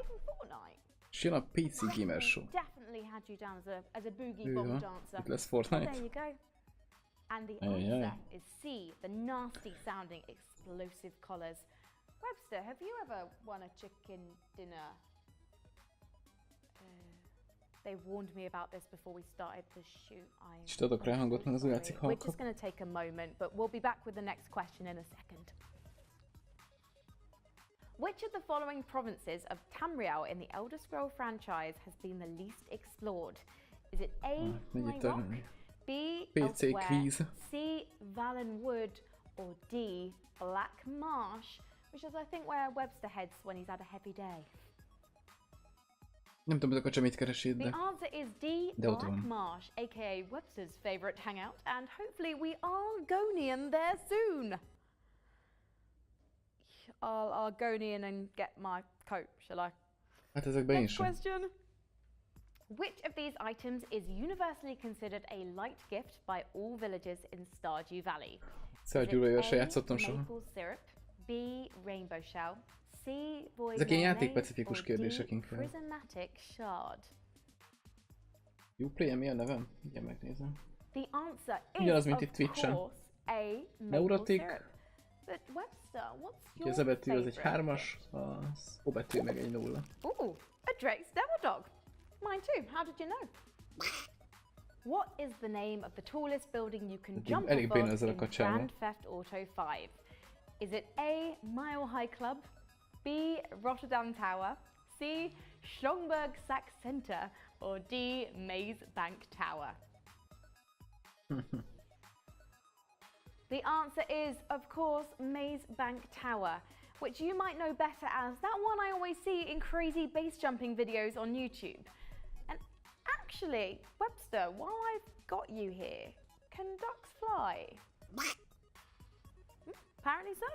even Fortnite. És jön a PC Gamer Show. Definitely had you down as a boogie Hűha, bong dancer. itt lesz Well, Fortnite. there you go. And the answer is C, the nasty sounding explosive collars. Webster, have you ever won a chicken dinner? They warned me about this before we started the shoot. És adok rá hangot, mert az úgy látszik We're halkabb. just going to take a moment, but we'll be back with the next question in a second. Which of the following provinces of Tamriel in the Elder Scroll franchise has been the least explored? Is it A, Myrock, B, PC Elsewhere, quiz. C, Valen Wood, or D, Black Marsh, which is I think where Webster heads when he's had a heavy day. Nem tudom, ezek a mit keres itt, The de... answer is D, Black Marsh, aka Webster's favorite hangout, and hopefully we are Gonian there soon. I'll Gonian and get my coat, shall I? Hát ezekben én Next sem. question. Which of these items is universally considered a light gift by all villagers in Stardew Valley? Stardew-val se játszottam soha. Maple syrup, B, rainbow shell, C, void Ezek ilyen mayonnaise, játékspecifikus or kérdések D, inkább. prismatic shard. Uplay, mi a nevem? Igen, megnézem. The answer Ugyanaz, is, mint itt of Twitch-en. course, A, maple Neurotic. syrup. But Webster, what's Ugye your az E betű az egy favorite? 3-as, az O betű meg egy 0. Ooh, a Drake's Devil Dog. Mine too. How did you know? What is the name of the tallest building you can jump elég béna above ezzel a in kacsával. Grand Theft Auto 5? Is it A, Mile High Club, B, Rotterdam Tower, C, Schomburg Sack Center, or D, Maze Bank Tower? The answer is, of course, Maze Bank Tower, which you might know better as that one I always see in crazy base jumping videos on YouTube. And actually, Webster, while I've got you here, can ducks fly? Apparently so.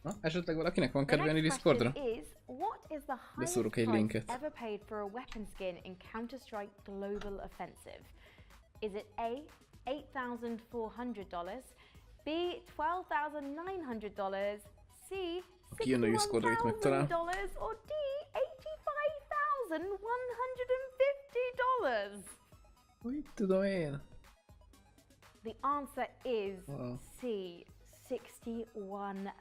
Na, esetleg valakinek van The kedvelni next Discordra? question is, what is the highest Beszúrok egy price linket. ever paid for a weapon skin in Counter-Strike Global Offensive? Is it A, $8,400, B, $12,900, C, Kijön a Discordra, itt megtalál. $61,000, or D, $85,150? Hogy tudom én? The answer is Wow. C, $61,000.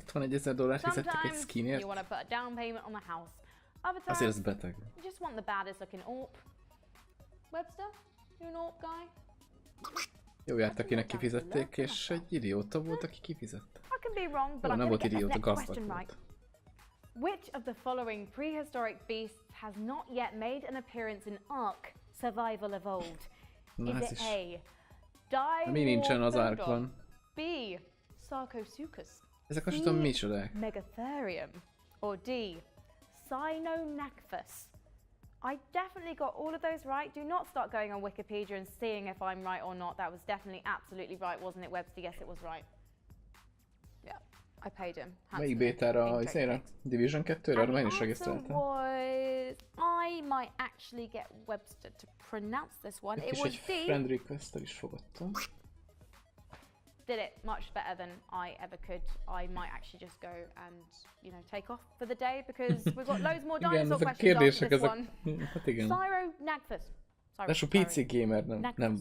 $61,000 fizettek egy Sometimes skinért? you want to put a down payment on the house. Other Azért times ez beteg. you just want the baddest looking AWP. Webster, you an AWP guy? Jó járt, akinek kifizették, és egy idióta volt, aki kifizette. I can be wrong, but Jó, I'm nem going volt to get this idióta, next gazdag question volt. right. Which of the following prehistoric beasts has not yet made an appearance in Ark Survival Evolved? Na, ez Is is. it A, Die Mi nincsen az War Arkban? B, Sarcosuchus, Ezek azt tudom micsodák. Megatherium, or D, Cynonachthus? I definitely got all of those right. Do not start going on Wikipedia and seeing if I'm right or not. That was definitely absolutely right, wasn't it, Webster? Yes, it was right. Yeah, I paid him. Melyik bétára, izére? Division 2-re? Arra én is regisztráltam. Was I might actually get Webster to pronounce this one. It És was egy D. friend request-tel is fogadtam. Did it much better than I ever could. I might actually just go and, you know, take off for the day because we've got loads more Igen, dinosaur ezek a questions after kérdések, this ezek... one. Hát igen. Cynonachthus. Lássuk, PC gamer, Nexus.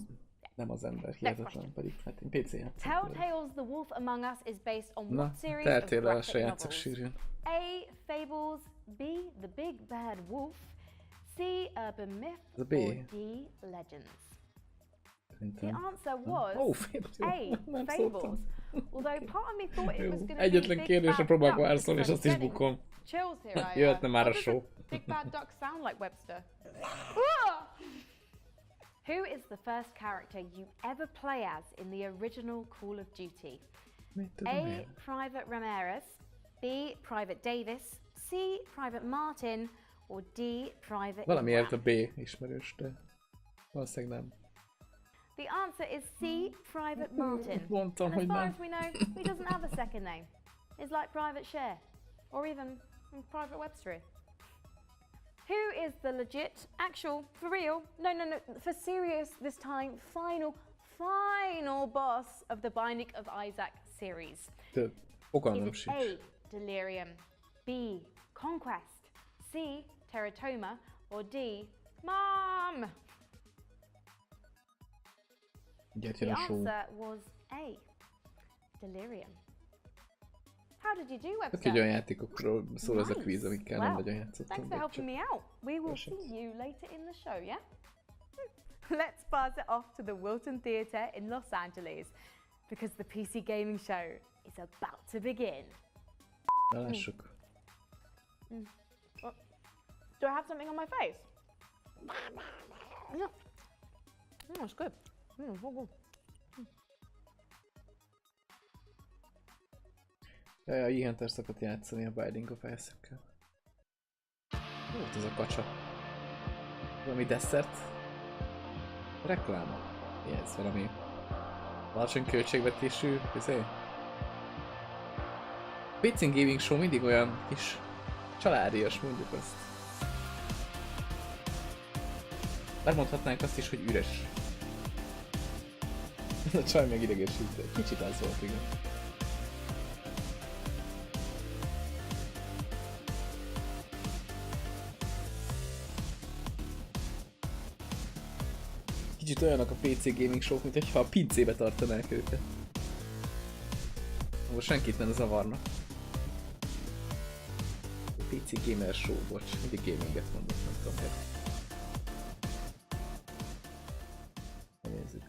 nem az ember, hihetetlen pedig. Hát én PC játszom. Telltale's The Wolf Among Us is based on Na, what series of Telltale-el graphic se játszok novels? sírjön. A. Fables, B. The Big Bad Wolf, C. Urban Myth, Ez a B. or D. Legends? The answer was Oh, Fables. A. Nem Fables. szóltam. Although part of me thought it was going to be Egyetlen Big kérdésre Bad próbálok Duck, válaszolni, és because azt is I'm getting bukom. chills here. Jöhetne már a What show. does a Big Bad Duck sound like, Webster? Who is the first character you ever play as in the original Call of Duty? Mit tudom A. én? Private Ramirez, B. Private Davis, C. Private Martin, or D. Private Valamiért a Iwan? B ismerős, de valószínűleg nem. The answer is C. Private Martin. Mondtam, And as hogy far nem. as we know, he doesn't have a second name. It's like Private Share, or even Private Webster. Who is the legit, actual, for real, no, for serious this time, final boss of the Binding of Isaac series? De fogalmam Is it sincs. A. Delirium, B. B. Conquest, C. Teratoma, or D. Mom? The answer was A. Delirium. How did you do, Webster? Aki olyan játékokról szól az a kvíz, amikkel nem nagyon játszottam. Thanks for helping me out. We will see you later in the show, yeah? Let's pass it off to the Wilton Theatre in Los Angeles because the PC gaming show is about to begin. Na lássuk. Do I have something on my face? Yeah. It's good. So good. Jaj, a E-Hunter szokott játszani a Binding of Isaac-kel. Mi volt ez a kacsa? Valami desszert? Reklám? Mi ez? Valami alacsony költségvetésű? PC Gaming Show mindig olyan kis családias, mondjuk azt. Bár mondhatnánk azt is, hogy üres. Ez a csaj meg idegesít. Kicsit az volt, igen. Kicsit olyanok a PC Gaming Show-k, mint hogyha a pincébe tartanák őket. Most senkit nem zavarnak. A PC Gamer Show, bocs, mindig gaminget mondok, nem tudom miért. Nézzük.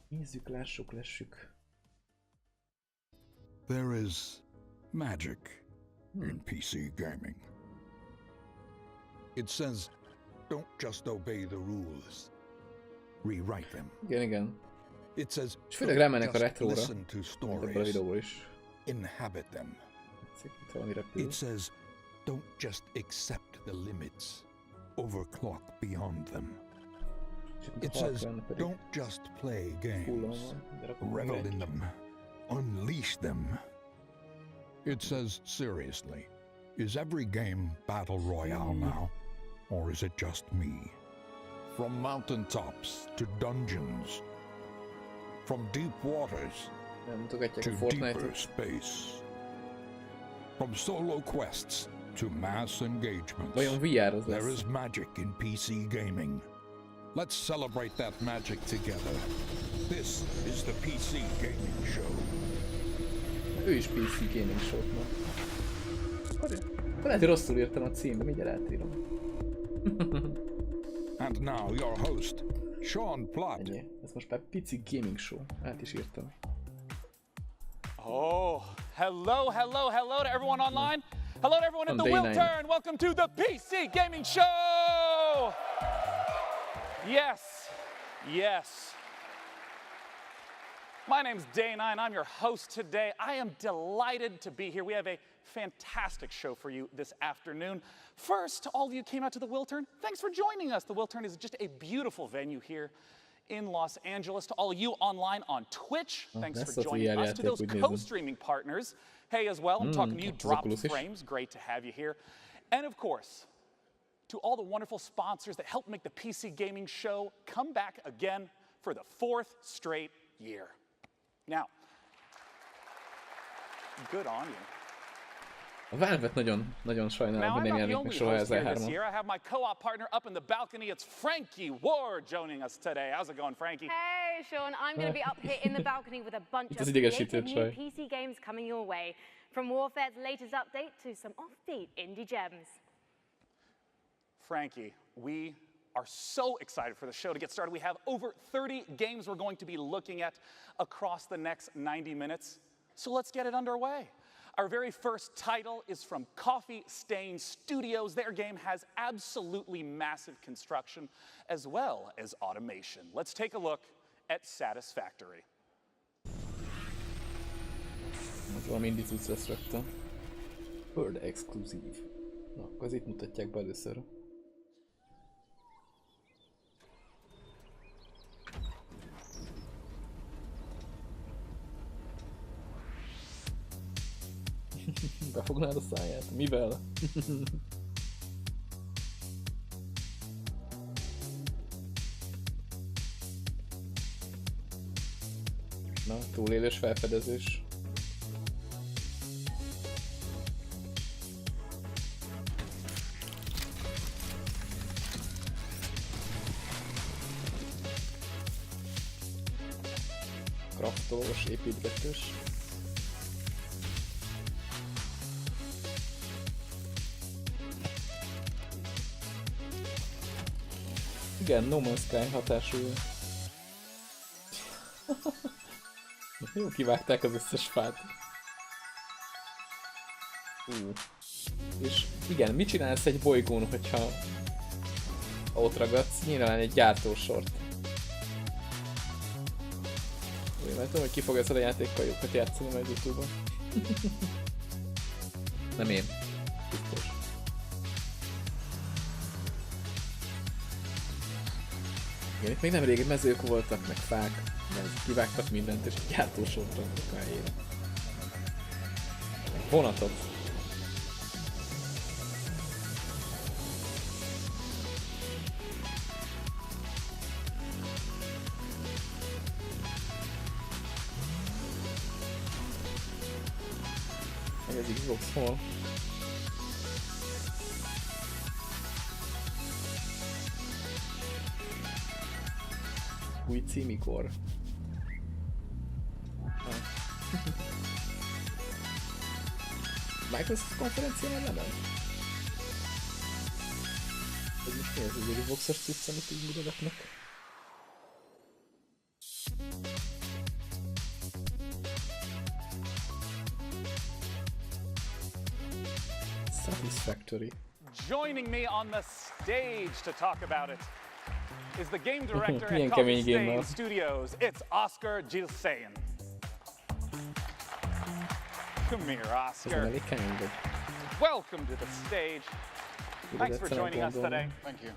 Nézzük, lássuk, lessük. There is magic in PC gaming. It says, don't just obey the rules, rewrite them. Igen. It says, és főleg rámennek a retróra, listen to ebből a videóból is. Inhabit them. It says, don't just accept the limits, overclock beyond them. It says, don't just play games, revel in them, unleash them. It says, seriously, is every game battle royale now, or is it just me? From mountaintops to dungeons, from deep waters to deeper space, from solo quests to mass engagements, there is magic in PC gaming. Let's celebrate that magic together. This is the PC Gaming Show. Ő is PC Gaming Show-t ma. Akkor lehet, hogy rosszul írtam a címbe, mindjárt átírom. And now your host, Sean Platt. Ennyi. Ez most már PC Gaming Show. Át is írtam. Oh, hello to everyone online. Hello to everyone at the Wiltern. Welcome to the PC Gaming Show. Yes. My name's Day9. I'm your host today. I am delighted to be here. We have a fantastic show for you this afternoon. First, to all of you who came out to the Wiltern, thanks for joining us. The Wiltern is just a beautiful venue here in Los Angeles. To all of you online on Twitch, thanks for joining us. To those co-streaming partners, hey as well, I'm talking to you, Drop Frames, great to have you here. And of course, to all the wonderful sponsors that help make the PC Gaming Show come back again for the 4th straight year. Now, good on you. A Valve-et nagyon sajnálom, hogy nem jelenik meg soha ez a E3-on. I have my co-op partner up in the balcony. It's Frankie Ward joining us today. How's it going, Frankie? Hey, Sean. I'm going to be up here in the balcony with a bunch of creative new PC games coming your way. From Warfare's latest update to some offbeat indie gems. Frankie, we are so excited for the show to get started. We have over 30 games we're going to be looking at across the next 90 minutes. So let's get it underway. Our very first title is from Coffee Stain Studios. Their game has absolutely massive construction as well as automation. Let's take a look at Satisfactory. Valami indie cucc lesz rögtön. World Exclusive. Na, akkor itt mutatják be először. Befognád a száját? Mivel? Na, túlélős felfedezés. Kraftolós, építgetős. Igen, No Man's Sky hatású. Jó, kivágták az összes fát. És igen, mit csinálsz egy bolygón, hogyha ott ragadsz? Nyilván egy gyártósort. Én nem tudom, hogy ki fog ezzel a játékkal játszani majd YouTube-on. Nem én. Biztos. Igen, itt még nem régi mezők voltak, meg fák. Kivágtak mindent, és gyártósort raktak a helyére. Vonatot. Meg az Xbox hol? Új címikor. Microsoft konferencia már nem? Ez most mi az, hogy Xbox-os cucc, amit így mutatnak? Satisfactory. Joining me on the stage to talk about it is the game director Milyen at kemény Coffee game Stain van. Studios. It's Oscar Gilsayan. Come here, Ez Oscar. elég kemény vagy. Welcome to the stage. Thanks for joining us today. Thank you.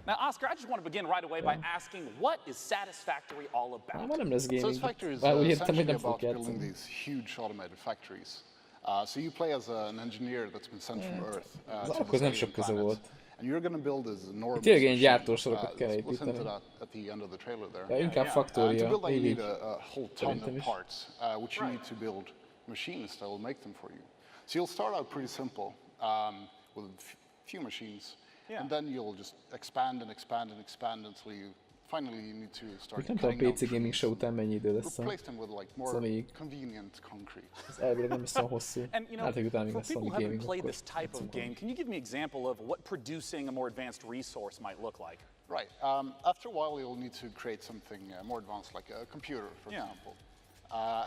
Now, Oscar, I just want to begin right away by asking, what is Satisfactory all about? Már nem lesz gaming. Satisfactory is Bár úgy értem, hogy essentially nem about fogok building játszani. these huge automated factories. So you play as an engineer that's been sent from Earth Az to akkor this nem alien sok köze planet. volt. And you're going to build this enormous Tényleg ilyen machine. gyártósorokat kell We'll listen építeni. to that at the end of the trailer there. Ja, inkább To faktória, build that you így need így. a whole ton Szerintem of is. parts, which you need to build machines that will make them for you. So you'll start out pretty simple with a few machines, and then you'll just expand and expand and expand until you finally need to start Nem tudom, cutting PC down gaming trees show után mennyi idő lesz. replace them with like more Szóval convenient concrete. ez elvileg nem lesz olyan hosszú. And you know, Hát, hogy utána még for lesz people valami who haven't gaming, played akkor this type of játszunk game, can you give me an example of what producing a more advanced resource might look like? Right. After a while, you'll need to create something more advanced, like a computer, for example.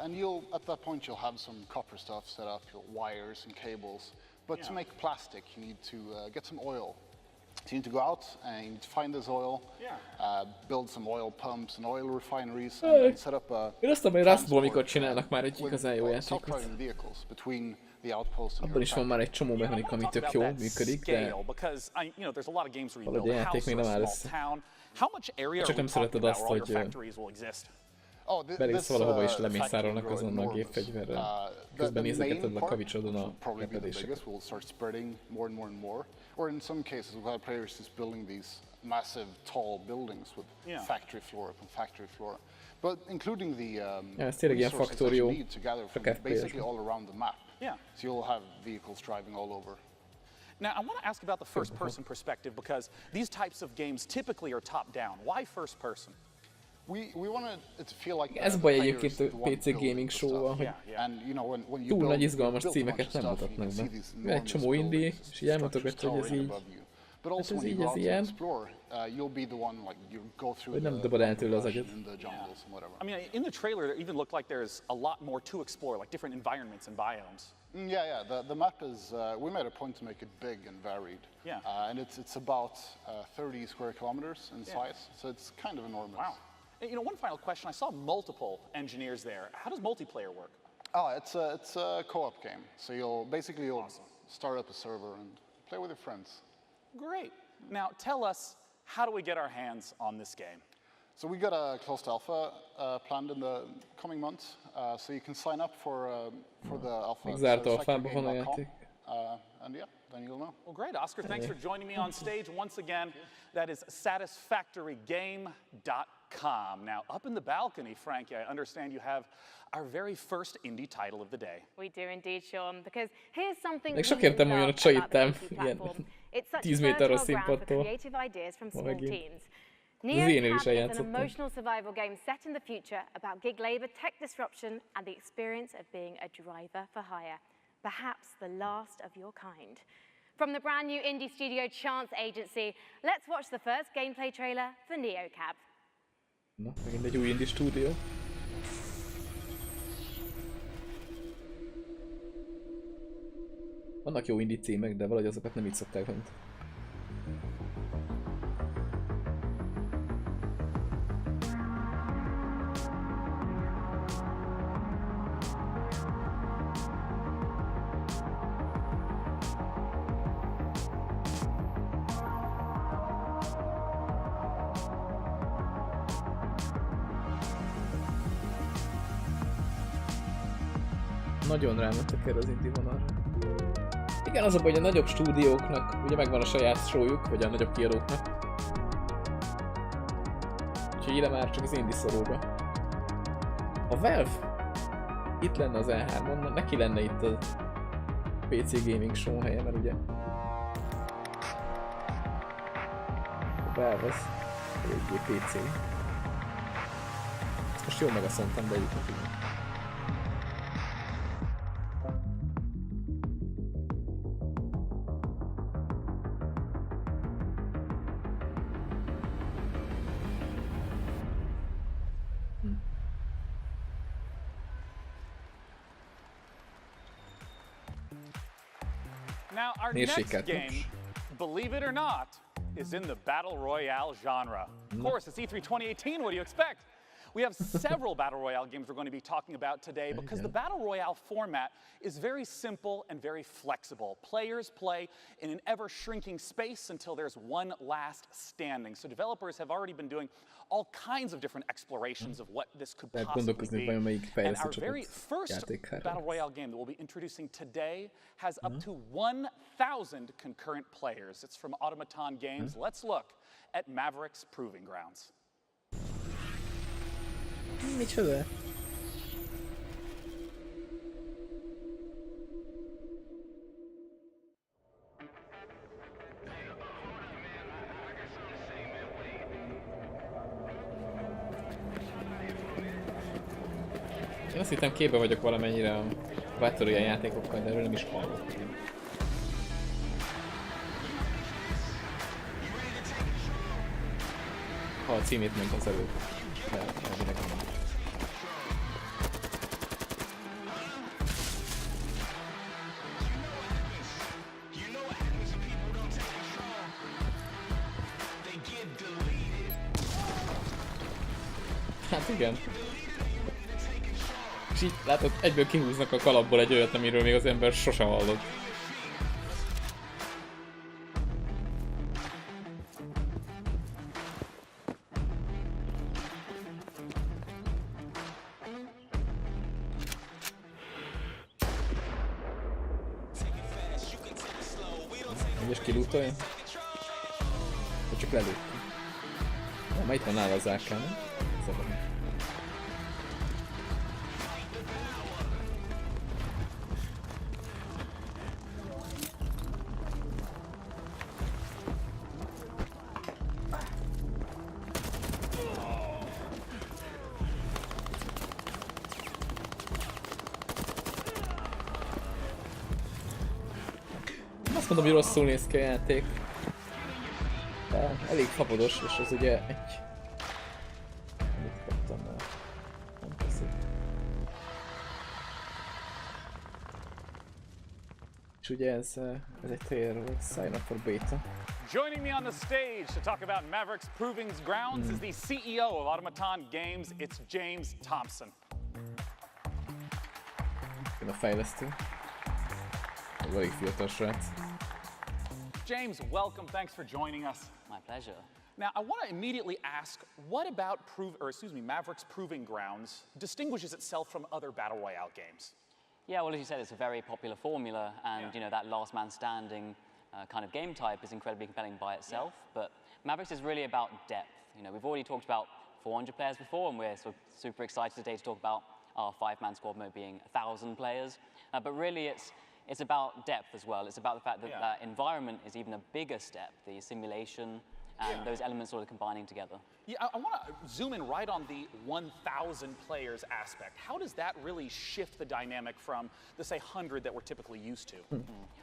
And at that point, you'll have some copper stuff set up, your wires and cables. But to make plastic, you need to get some oil. So you need to go out and you need to find this oil, build some oil pumps and oil refineries, and set up a Én azt mondom, hogy Rustból mikor csinálnak már egy igazán jó játékot. self-driving vehicles between the outpost and Abban your is van már egy csomó You know, I mechanika, wanna ami talk tök about jó, that működik, de scale, because there's a lot of games where you valahogy build a a játék house még or nem a áll small össze. town. How much area Csak are we nem szereted talking about azt, where all your hogy, factories will exist? belész valahova és lemészárolnak azon a gépfegyverrel. Közben nézegeted a kavicsodon a probably be the repedéseket. biggest. We'll start spreading more and more and more. Or in some cases, we'll have players just building these massive, tall buildings with factory floor upon factory floor. But including the ez tényleg ilyen resources that faktórió, you need to gather from csak basically FPS-ben. all around the map. Yeah. So you'll have vehicles driving all over. Now, I want to ask about the first-person perspective, because these types of games typically are top-down. Why first person? We wanted it to feel like Ez the baj players egyébként the a one PC building gaming the show-val, stuff. hogy And you know, when you túl build, nagy izgalmas you build a bunch címeket of nem stuff, you mutatnak can be. see these Van egy enormous csomó indie, buildings, és így elmutogatja, hogy ez structures így, towering above you. But also ez when így, you go ez out ilyen. to explore, you'll be the one, like, you go through Hogy nem the dobod el tőle az brush agyat. in the jungles and whatever. I mean, in the trailer, it even looked like there's a lot more to explore, like different environments and biomes. Yeah. The map is. We made a point to make it big and varied. Yeah. And it's about 30 square kilometers in size, so it's kind of enormous. Wow. And, you know, one final question. I saw multiple engineers there. How does multiplayer work? It's a co-op game. So you'll start up a server and play with your friends. Great. Now, tell us, how do we get our hands on this game? So we got a closed alpha planned in the coming months. So you can sign up for the alpha. még zárt alfában van a játék. And yeah, then you'll know. Well, great. Oscar, thanks for joining me on stage once again. That is satisfactorygame.com. E3-at.com. Now, up in the balcony, Frankie, I understand you have our very first indie title of the day. We do indeed, Sean, because here's something Még we sok értem, love hogy about the csajítám E3 ilyen platform. It's such 10 a méteres fertile ground for színpadtól. creative ideas from small megint. teams. Az én is E3-at is an eljátszottam. emotional survival game set in the future about gig labor, tech disruption, and the experience of being a driver for hire. Perhaps the last of your kind. From the brand new indie studio Chance Agency, let's watch the first gameplay trailer for NeoCab. Na, megint egy új indie stúdió. Vannak jó indie címek, de valahogy azokat nem így szokták fönt. Nagyon rámentek erre az indie vonalra. Igen, az a baj, hogy a nagyobb stúdióknak ugye megvan a saját showjuk, vagy a nagyobb kiadóknak. Úgyhogy ide már csak az indie szorul be. A Valve itt lenne az E3-on, neki lenne itt a PC Gaming Show helye, mert ugye a Valve az eléggé PC. Ezt most jól megaszontam, de egyébként igen. Now, our next game, believe it or not, is in the Battle Royale genre. Of course, it's E3 2018, what do you expect? We have several Battle Royale games we're going to be talking about today because the Battle Royale format is very simple and very flexible. Players play in an ever-shrinking space until there's one last standing. So developers have already been doing all kinds of different explorations of what this could possibly be. And our very first Battle Royale game that we'll be introducing today has up to 1,000 concurrent players. It's from Automaton Games. Let's look at Maverick's Proving Grounds. Micsoda? Én azt hittem, képbe vagyok valamennyire a Battle Royale játékokkal, de erről nem is hallottam. Ha a címét ment az előtt. De elvileg nem. Hát igen. És így látod, egyből kihúznak a kalapból egy olyat, amiről még az ember sosem hallott. Egyes kilútolja? Vagy csak lelőtt? Ma itt van nála az AK, nem? Szabadon. Azt mondom, hogy rosszul néz ki a játék. De elég fapados, és ez ugye egy... Mit kaptam el? Nem teszik. És ugye ez egy trailer volt, Sign Up for Beta. Joining me on the stage to talk about Maverick's Proving Grounds is the CEO of Automaton Games. It's James Thompson. Én a fejlesztő. Elég fiatal srác. James, welcome. Thanks for joining us. My pleasure. Now, I want to immediately ask, what about Maverick's Proving Grounds distinguishes itself from other Battle Royale games? Yeah, well, as you said, it's a very popular formula, and you know that last man standing kind of game type is incredibly compelling by itself. But Mavericks is really about depth. You know, we've already talked about 400 players before, and we're sort of super excited today to talk about our 5-man squad mode being 1,000 players. But really, it's about depth as well. It's about the fact that that environment is even a bigger step, the simulation and those elements sort of combining together. Yeah, I want to zoom in right on the 1,000 players aspect. How does that really shift the dynamic from the, say, 100 that we're typically used to?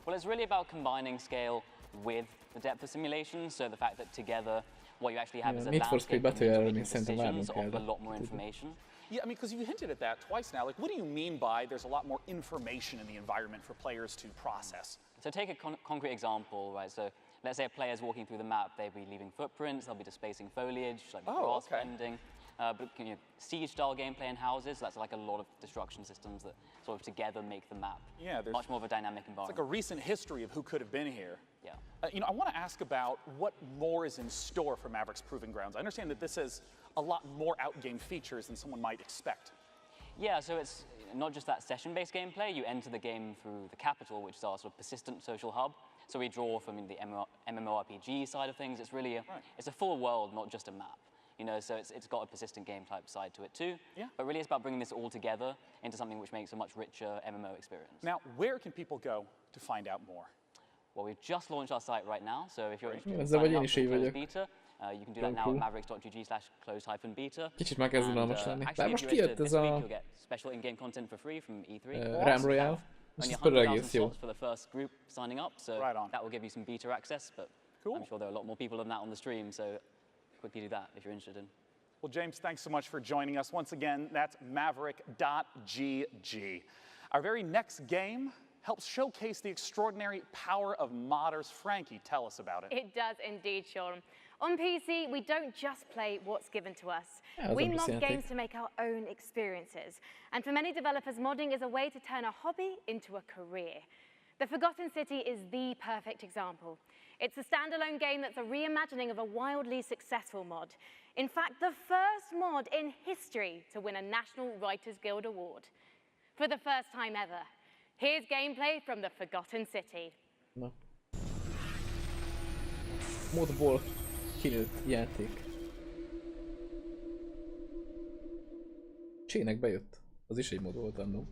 Well, it's really about combining scale with the depth of simulation, so the fact that together what you actually have is a landscape of decisions of a lot more information. Yeah, I mean, because you hinted at that twice now. Like, what do you mean by there's a lot more information in the environment for players to process? So take a concrete example, right? So let's say a player's walking through the map, they'll be leaving footprints, they'll be displacing foliage, like grass bending. But you know, siege-style gameplay in houses, that's like a lot of destruction systems that sort of together make the map much more of a dynamic environment. It's like a recent history of who could have been here. Yeah. You know, I want to ask about what more is in store for Maverick's Proving Grounds. I understand that this has a lot more out-game features than someone might expect. Yeah, so it's not just that session-based gameplay. You enter the game through the capital, which is our sort of persistent social hub. So we draw from the MMORPG side of things. It's really it's a full world, not just a map. You know, so it's got a persistent game type side to it too. Yeah. But really, it's about bringing this all together into something which makes a much richer MMO experience. Now, where can people go to find out more? Well, we've just launched our site right now, so if you're interested in signing up for closed beta, you can do that now at mavericks.gg/closed-beta. Kicsit már kezd unalmas lenni. Bár most kijött ez a Ram Royale, és ez például egész jó. For the first group signing up, so that will give you some beta access, but I'm sure there are a lot more people than that on the stream, so quickly do that if you're interested in. Well, James, thanks so much for joining us. Once again, that's maverick.gg. Our very next game helps showcase the extraordinary power of modders. Frankie, tell us about it. It does indeed, Sean. On PC, we don't just play what's given to us. We mod games to make our own experiences. And for many developers, modding is a way to turn a hobby into a career. The Forgotten City is the perfect example. It's a standalone game that's a reimagining of a wildly successful mod. In fact, the first mod in history to win a National Writers Guild Award. For the first time ever, here's gameplay from the Forgotten City. Na. Modból kinőtt játék. Csének bejött. Az is egy mod volt annó.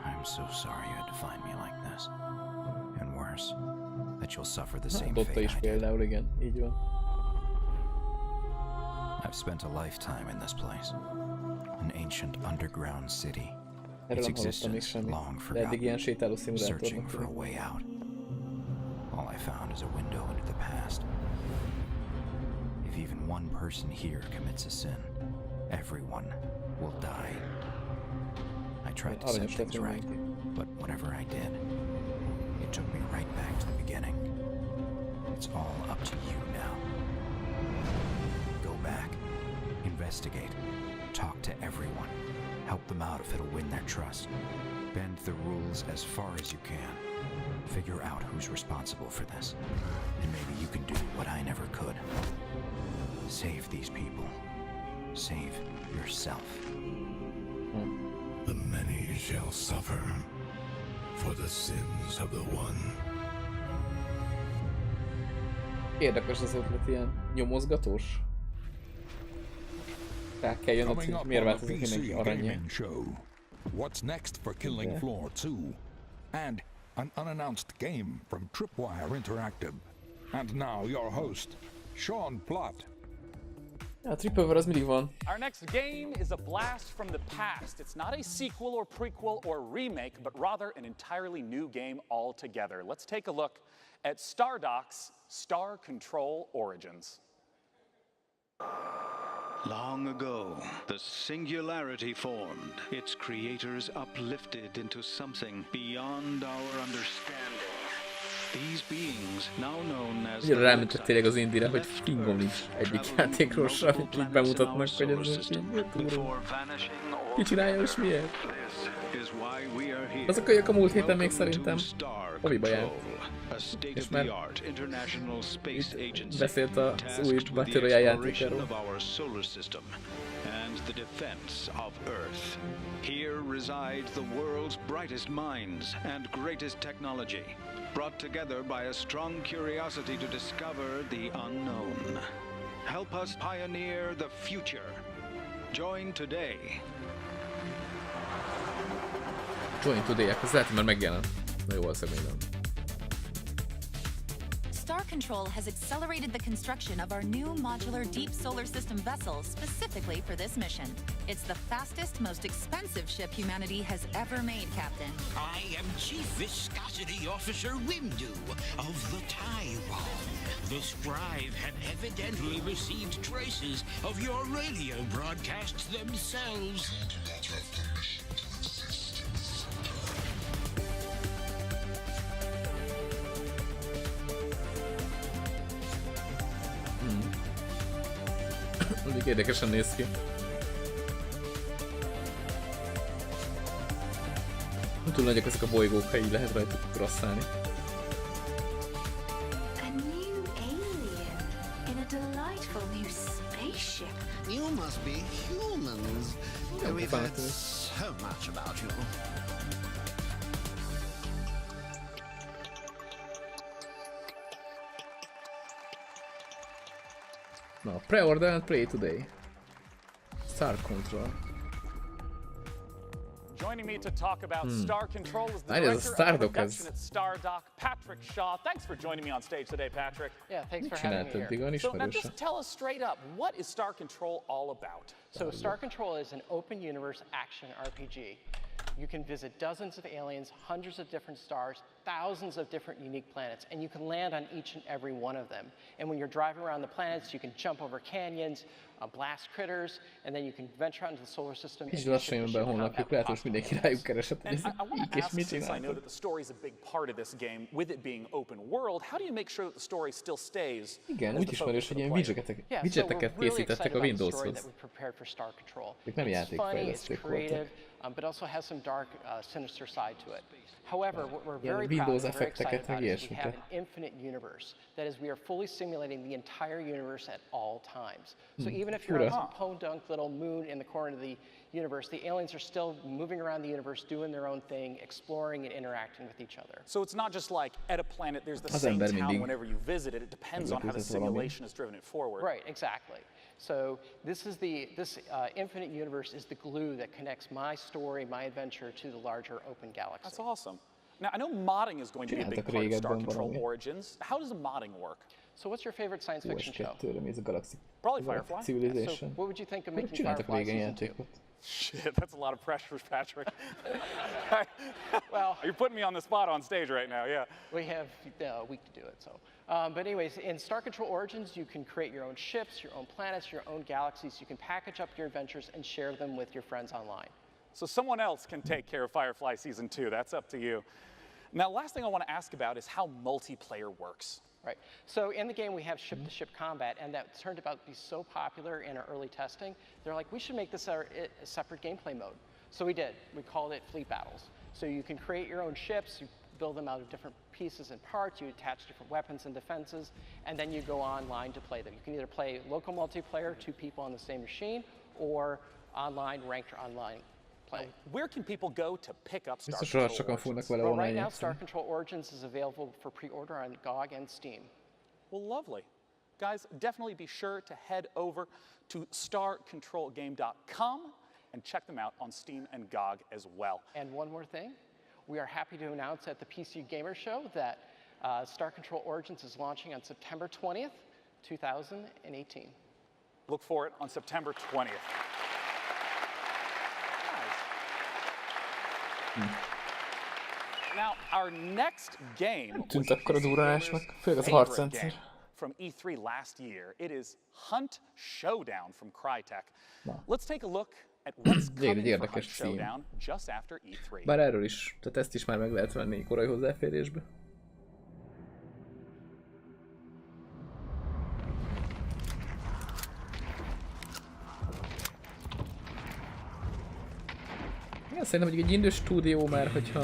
I'm so sorry you had to find me like this. And worse, that you'll suffer the same fate I did. Például, igen, így van. I've spent a lifetime in this place. An ancient underground city. Its existence long forgotten, searching for a way out. All I found is a window into the past. If even one person here commits a sin, everyone will die. I tried to set things right, but whatever I did, it took me right back to the beginning. It's all up to you now. Go back, investigate, talk to everyone, help them out if it'll win their trust. Bend the rules as far as you can. Figure out who's responsible for this, and maybe you can do what I never could. Save these people. Save yourself. The many shall suffer for the sins of the one. Érdekes az ötlet, ilyen nyomozgatós. Rá kell jönnöd, hogy miért változik mindenki aranyja. What's next for Killing Floor 2? And an unannounced game from Tripwire Interactive. And now your host, Sean Plott. A Tripover az mindig van. Our next game is a blast from the past. It's not a sequel or prequel or remake, but rather an entirely new game altogether. Let's take a look at Stardoc's Star Control Origins. Long ago, the Singularity formed, its creators uplifted into something beyond our understanding. These beings, now known as Ugye rámentek tényleg az indire, hogy fingom nincs egyik játékról sem, amit így bemutatnak, hogy ez most így túl. Ki csinálja és miért? Azok a múlt héten még szerintem hobbiba járt. És már beszélt az új Battle Royale játékáról. the defense of Earth. Here reside the world's brightest minds and greatest technology, brought together by a strong curiosity to discover the unknown. Help us pioneer the future. Join today. Join today, ez lehet, mert megjelent. Na jó, valószínűleg még nem. Star Control has accelerated the construction of our new modular deep solar system vessel specifically for this mission. It's the fastest, most expensive ship humanity has ever made, Captain. I am Chief Viscosity Officer Windu of the Taiwan. The Scribe have evidently received traces of your radio broadcasts themselves. Mondjuk érdekesen néz ki. Nem túl nagyok ezek a bolygók, ha így lehet rajtuk krasszálni. A new alien in a delightful new spaceship. You must be humans. We've heard so much about you. No, pre-order and play today. Star Control. Joining me to talk about Star Control is the director of production at Stardock, Patrick Shaw. Thanks for joining me on stage today, Patrick. Yeah, thanks for having me here. So now just tell us straight up, what is Star Control all about? So Star Control is an open universe action RPG. You can visit dozens of aliens, hundreds of different stars, thousands of different unique planets, and you can land on each and every one of them. And when you're driving around the planets, you can jump over canyons, blast critters, and then you can venture out into the solar system. És lassan jön be a honlapjuk, lehet, hogy mindenki rájuk keresett, hogy I want to ask, since I know that the story is a big part of this game, with it being open world, how do you make sure that the story still stays? Igen, úgy ismerős, hogy ilyen widgeteket készítettek a Windowshoz. Ők nem játékfejlesztők voltak. But also has some dark, sinister side to it. However, what we're very proud and very excited about is we have an infinite universe. That is, we are fully simulating the entire universe at all times. So even if you're on some podunk little moon in the corner of the universe, the aliens are still moving around the universe, doing their own thing, exploring and interacting with each other. So it's not just like at a planet there's the same town whenever you visit it. It depends on how the simulation has driven it forward. Right, exactly. So this infinite universe is the glue that connects my story, my adventure to the larger open galaxy. That's awesome. Now, I know modding is going to be a big part of Star Control Origins. How does the modding work? So what's your favorite science fiction show? Probably Firefly. Civilization. So what would you think of making Firefly Season 2? Shit, that's a lot of pressure, Patrick. Well, you're putting me on the spot on stage right now, yeah. We have a week to do it, so. But anyways, in Star Control Origins, you can create your own ships, your own planets, your own galaxies. You can package up your adventures and share them with your friends online. So someone else can take care of Firefly Season 2. That's up to you. Now, last thing I want to ask about is how multiplayer works. Right. So in the game, we have ship-to-ship combat, and that turned out to be so popular in our early testing. They're like, we should make this a separate gameplay mode. So we did. We called it Fleet Battles. So you can create your own ships, you build them out of different pieces and parts, you attach different weapons and defenses, and then you go online to play them. You can either play local multiplayer, 2 people on the same machine, or online, ranked or online play. Where can people go to pick up Star Control Origins? Well, right now, Star Control Origins is available for pre-order on GOG and Steam. Well, lovely. Guys, definitely be sure to head over to starcontrolgame.com and check them out on Steam and GOG as well. And one more thing, we are happy to announce at the PC Gamer Show that Star Control Origins is launching on September 20th, 2018. Look for it on September 20th. Now, our next game tűnt akkor a durranásnak, főleg az a harcrendszer. From E3 last year. It is Hunt Showdown from Crytek. Let's take a look at what's coming for Hunt Showdown just after E3. Bár erről is, tehát ezt is már meg lehet venni korai hozzáférésbe. Ja, szerintem hogy egy indus stúdió már, hogyha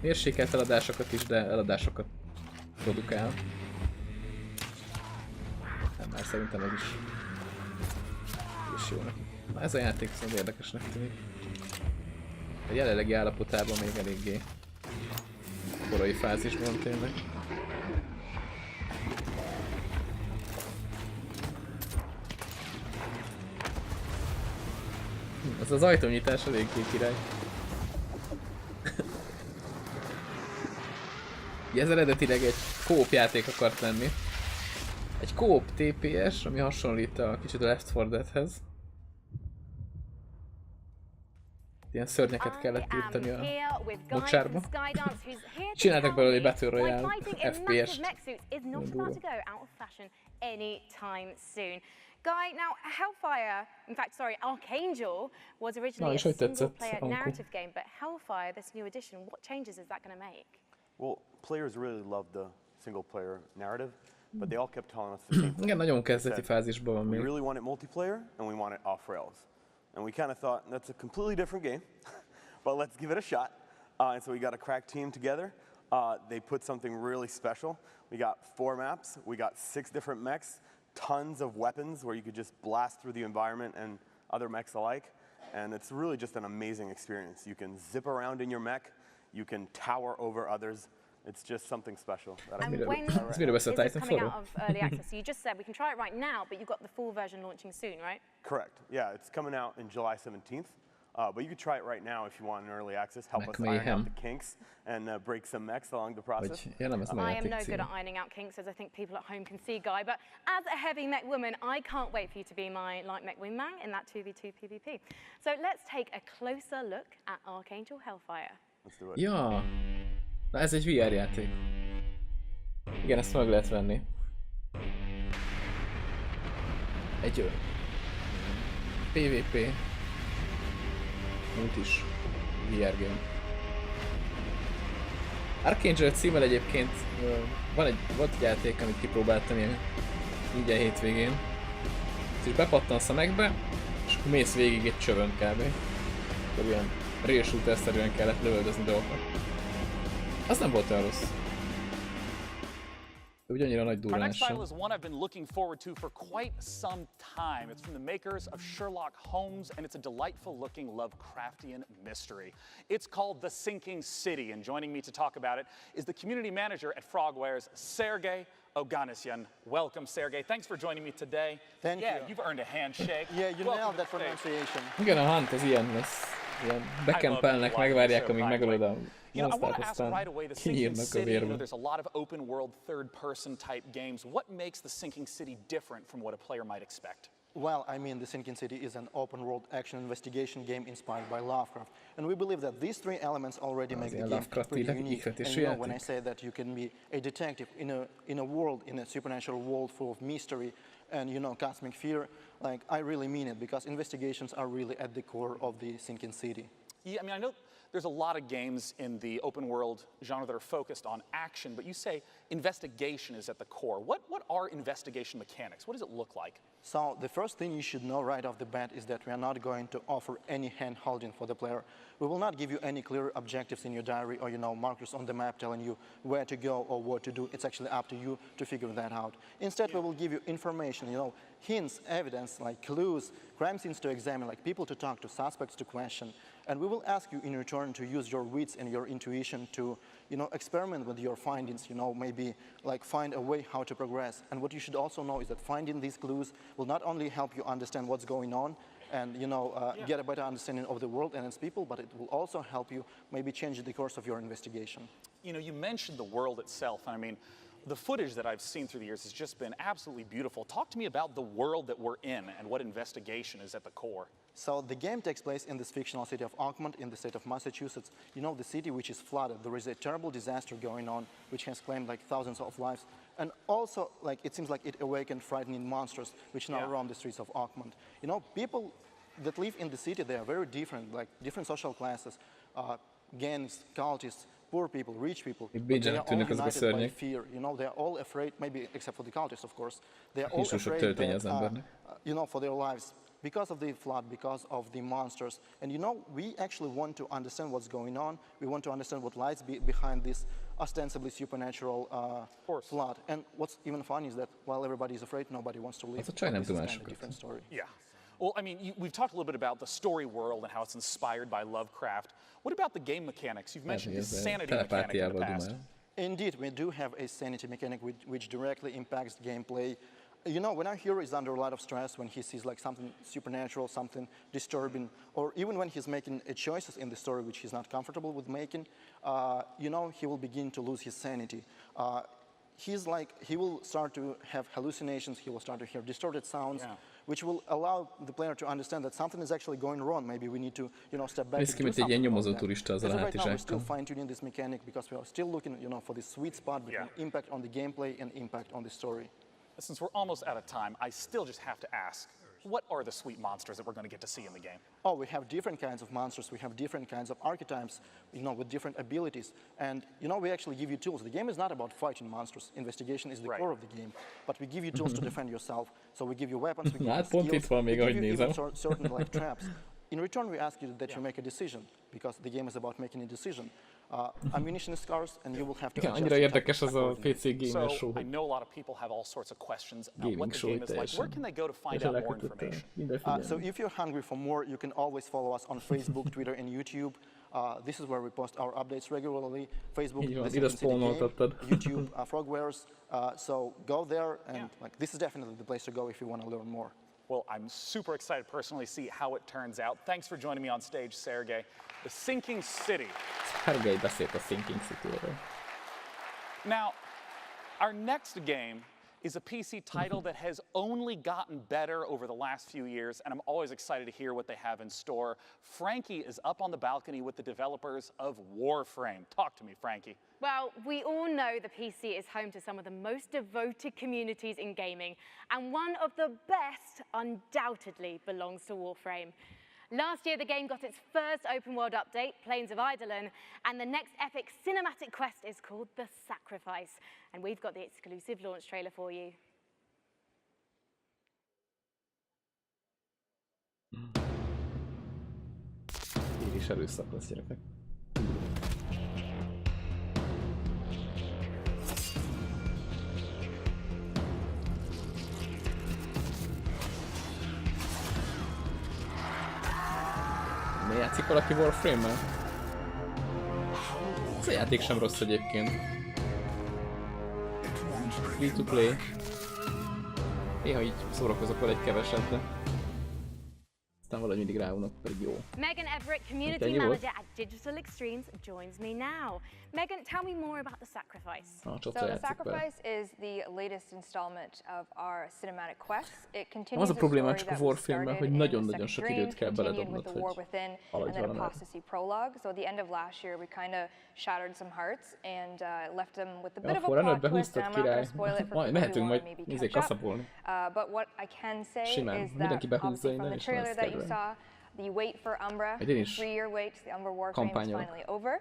mérsékelt eladásokat is, de eladásokat produkál. Nem, már szerintem ez is jó neki. Na, ez a játék szóval érdekesnek tűnik. A jelenlegi állapotában még eléggé korai fázisban tényleg. Az az ajtónyitás eléggé király. Ez eredetileg egy co-op játék akart lenni. Egy co-op TPS, ami hasonlít a kicsit a Left 4 Deadhez. Ilyen szörnyeket kellett írtani a mocsárba. Csináltak belőle egy Battle Royale FPS-t. Guy, now Hellfire, in fact, sorry, Archangel was originally a single-player narrative game, but Hellfire, this new edition, what changes is that going to make? Well, players really loved the single-player narrative, but they all kept telling us the same thing. Igen, nagyon kezdeti fázisban van még. We really want it multiplayer, and we want it off rails. And we kind of thought, that's a completely different game, but let's give it a shot. And so we got a crack team together. They put something really special. We got 4 maps, we got 6 different mechs, tons of weapons where you could just blast through the environment and other mechs alike. And it's really just an amazing experience. You can zip around in your mech, you can tower over others. It's just something special. And when is this coming out of early access? So you just said we can try it right now, but you've got the full version launching soon, right? Correct. Yeah, it's coming out in July 17th. But you could try it right now if you want an early access. Help us iron out the kinks and break some mechs along the process. I am no good at ironing out kinks, as I think people at home can see, Guy. But as a heavy mech woman, I can't wait for you to be my light mech wingman in that 2v2 PvP. So let's take a closer look at Archangel Hellfire. Let's do it. Ja, na ez egy VR játék. Igen, ezt meg lehet venni. Egy PvP. Úgy is VR game. Archangel címmel egyébként volt egy játék, amit kipróbáltam ilyen így a hétvégén. És bepattansz a megbe, és akkor mész végig egy csövön kb. Akkor ilyen rail shooter-szerűen kellett lövöldözni dolgokat. Az nem volt olyan rossz. Our next title is one I've been looking forward to for quite some time. It's from the makers of Sherlock Holmes, and it's a delightful looking Lovecraftian mystery. It's called The Sinking City, and joining me to talk about it is the community manager at Frogwares, Sergey Oganessian. Welcome, Sergey. Thanks for joining me today. Thank you. Yeah, you've earned a handshake. Yeah, you nailed that pronunciation. Igen, a Hunt az ilyen lesz. Ilyen bekempelnek, megvárják, amíg megölöd a monstert, aztán kinyírnak a vérbe. There's a lot of open world third-person type games. What makes The Sinking City different from what a player might expect? Well, I mean, The Sinking City is an open-world action investigation game inspired by Lovecraft, and we believe that these 3 elements already make the game pretty unique. And you know, when I say that you can be a detective in a world, in a supernatural world full of mystery and, you know, cosmic fear, like, I really mean it, because investigations are really at the core of The Sinking City. Yeah, I mean, I know there's a lot of games in the open world genre that are focused on action, but you say investigation is at the core. What are investigation mechanics? What does it look like? So the first thing you should know right off the bat is that we are not going to offer any hand-holding for the player. We will not give you any clear objectives in your diary or, you know, markers on the map telling you where to go or what to do. It's actually up to you to figure that out. Instead, we will give you information, you know, hints, evidence, like clues, crime scenes to examine, like people to talk to, suspects to question. And we will ask you in return to use your wits and your intuition to, you know, experiment with your findings, you know, maybe like find a way how to progress. And what you should also know is that finding these clues will not only help you understand what's going on and, you know, get a better understanding of the world and its people, but it will also help you maybe change the course of your investigation. You know, you mentioned the world itself, and I mean, the footage that I've seen through the years has just been absolutely beautiful. Talk to me about the world that we're in and what investigation is at the core. So the game takes place in this fictional city of Oakmont in the state of Massachusetts. You know, the city which is flooded. There is a terrible disaster going on which has claimed like thousands of lives. And also, like, it seems like it awakened frightening monsters which now roam the streets of Oakmont. You know, people that live in the city, they are very different, like different social classes, gangs, cultists, poor people, rich people. They are all united by fear. You know, they are all afraid, maybe except for the cultists, of course. They are all afraid that, you know, for their lives. Because of the flood, because of the monsters. And you know, we actually want to understand what's going on. We want to understand what lies behind this ostensibly supernatural flood. And what's even funny is that while everybody is afraid, nobody wants to leave. This is kind of a different story. Yeah. Well, I mean, we've talked a little bit about the story world and how it's inspired by Lovecraft. What about the game mechanics? You've mentioned the sanity mechanic in the past. Indeed, we do have a sanity mechanic which directly impacts gameplay. You know, when our hero is under a lot of stress, when he sees like something supernatural, something disturbing, or even when he's making choices in the story which he's not comfortable with making, you know, he will begin to lose his sanity. He will start to have hallucinations, he will start to hear distorted sounds, which will allow the player to understand that something is actually going wrong. Maybe we need to, you know, step back and do something about that. Right now we're still fine-tuning this mechanic because we are still looking, you know, for this sweet spot between impact on the gameplay and impact on the story. Since we're almost out of time, I still just have to ask, what are the sweet monsters that we're going to get to see in the game? Oh, we have different kinds of monsters. We have different kinds of archetypes, you know, with different abilities. And, you know, we actually give you tools. The game is not about fighting monsters. Investigation is the core of the game. But we give you tools to defend yourself. So we give you weapons, we give you skills, we give you even certain like traps. In return, we ask you that you make a decision, because the game is about making a decision. Ammunition is scarce, and you will have to adjust. Annyira érdekes az a PC gamer show. So I know a lot of people have all sorts of questions about what the game is like. Where can they go to find out more information? So if you're hungry for more, you can always follow us on Facebook, Twitter, and YouTube. This is where we post our updates regularly. Facebook, YouTube, Frogwares. So go there, and like this is definitely the place to go if you want to learn more. Well, I'm super excited personally to see how it turns out. Thanks for joining me on stage, Sergey. The Sinking City. Sergey beszélt a Sinking City-ről. Now, our next game is a PC title that has only gotten better over the last few years, and I'm always excited to hear what they have in store. Frankie is up on the balcony with the developers of Warframe. Talk to me, Frankie. Well, we all know the PC is home to some of the most devoted communities in gaming, and one of the best undoubtedly belongs to Warframe. Last year, the game got its first open-world update, Plains of Eidolon, and the next epic cinematic quest is called The Sacrifice. And we've got the exclusive launch trailer for you. Így is erőszak lesz, gyerekek. Ne játszik valaki Warframe-mel? Ez a játék sem rossz egyébként. Free to play. Néha így szórakozok vele egy keveset, de aztán valahogy mindig ráunok, pedig jó. Megan Everett, Community Manager at Digital Extremes, joins me now. Megan, tell me more about The Sacrifice. So The Sacrifice is the latest installment of our cinematic quests. It continues the story that we started in the second dream, continued with the war within, and then apostasy prologue. So at the end of last year, we kind of shattered some hearts and left them with a bit of a plot twist, and I'm not going to spoil it for people who want to maybe catch up. But what I can say is that obviously from the trailer that you saw, the wait for Umbra, the 3-year wait to the Umbra Warframe is finally over.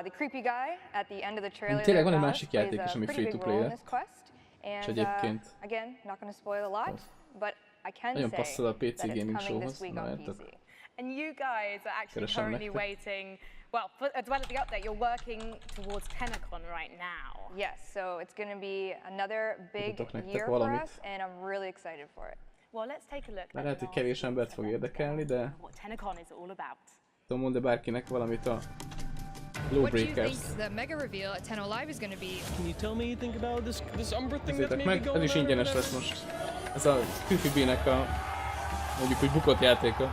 The creepy guy at the end of the trailer Tényleg van egy másik plays játék is, ami a pretty big role in this quest. And again, not going to spoil a lot, but I can say that it's coming this week on PC. And you guys are actually currently waiting, well, as well as the update, you're working towards TennoCon right now. Yes, so it's going to be another big year for us, and I'm really excited for it. Well, let's take a look. Lehet, hogy kevés embert fog érdekelni, de what TennoCon is all about. tudom mondani bárkinek valamit a What do you think the mega reveal at Tenno Live is going to be? Can you tell me anything about this Umbra thing that's maybe going on? Ez is ingyenes lesz most. Ez a QFB-nek a mondjuk úgy bukott játéka.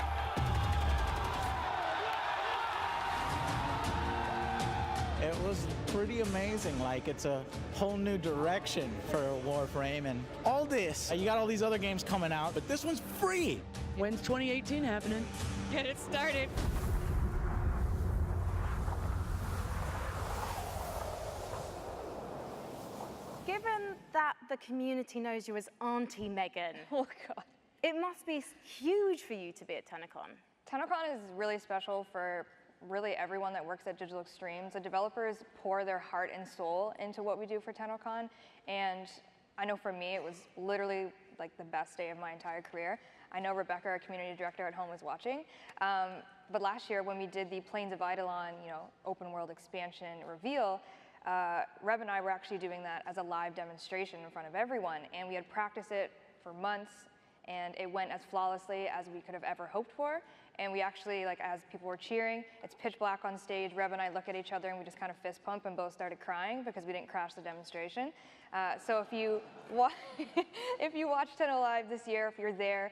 It was pretty amazing. Like, it's a whole new direction for Warframe, and all this. You got all these other games coming out, but this one's free. When's 2018 happening? Get it started. Given that the community knows you as Auntie Megan, oh God, it must be huge for you to be at TennoCon. TennoCon is really special for really everyone that works at Digital Extremes. The developers pour their heart and soul into what we do for TennoCon, and I know for me it was literally like the best day of my entire career. I know Rebecca, our community director at home, is watching. But last year when we did the Plains of Eidolon, open world expansion reveal, Reb and I were actually doing that as a live demonstration in front of everyone, and we had practiced it for months, and it went as flawlessly as we could have ever hoped for. And we actually, like, as people were cheering, it's pitch black on stage. Rev and I look at each other and we just kind of fist pump and both started crying because we didn't crash the demonstration. So if you watch Tenno Live this year, if you're there,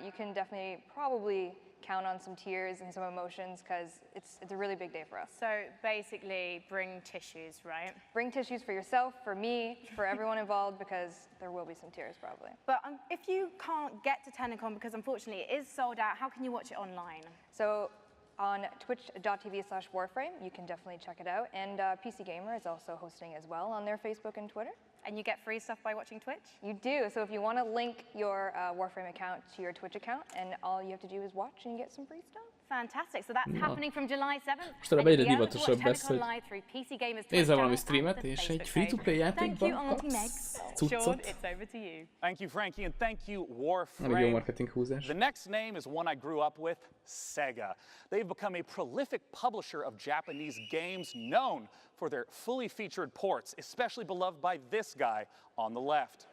you can definitely probably count on some tears and some emotions because it's a really big day for us. So basically, bring tissues, right? Bring tissues for yourself, for me, for everyone involved, because there will be some tears probably. But if you can't get to TennoCon because unfortunately it is sold out, how can you watch it online? So on twitch.tv/Warframe, you can definitely check it out. And PC Gamer is also hosting as well on their Facebook and Twitter. And you get free stuff by watching Twitch? You do. So if you want to link your Warframe account to your Twitch account, and all you have to do is watch and you get some free stuff. Fantastic. So that's happening from July 7th. Most talán egyre divatosabb lesz, hogy nézzel valami streamet, és egy free-to-play játékban kapsz cuccot. Thank you, Frankie, and thank you, Warframe. Nem egy jó marketing húzás. The next name is one I grew up with, Sega. They've become a prolific publisher of Japanese games known for their fully featured ports, especially beloved by this guy on the left.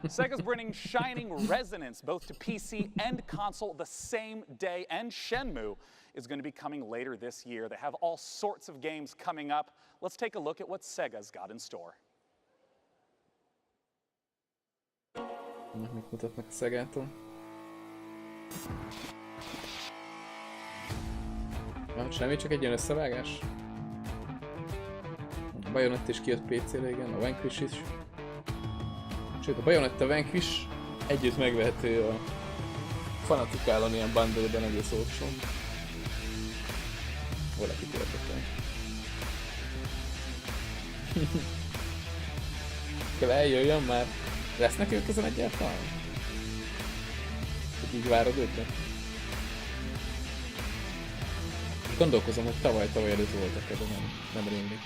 Sega's bringing shining resonance both to PC and console the same day, and Shenmue is going to be coming later this year. They have all sorts of games coming up. Let's take a look at what Sega's got in store. Mit mutatnak a Szegától? Semmi, csak egy ilyen összevágás. A Bayonetta is kijött PC-re, igen, a Vanquish is. Sőt, a Bayonetta Vanquish együtt megvehető a Fanaticalon ilyen bundle-ben egész olcsón. Valakit érdekel. Kell eljöjjön már. Lesznek ők ezen egyáltalán? Hogy így várod őket? Gondolkozom, hogy tavaly előtt voltak, de nem rémlik.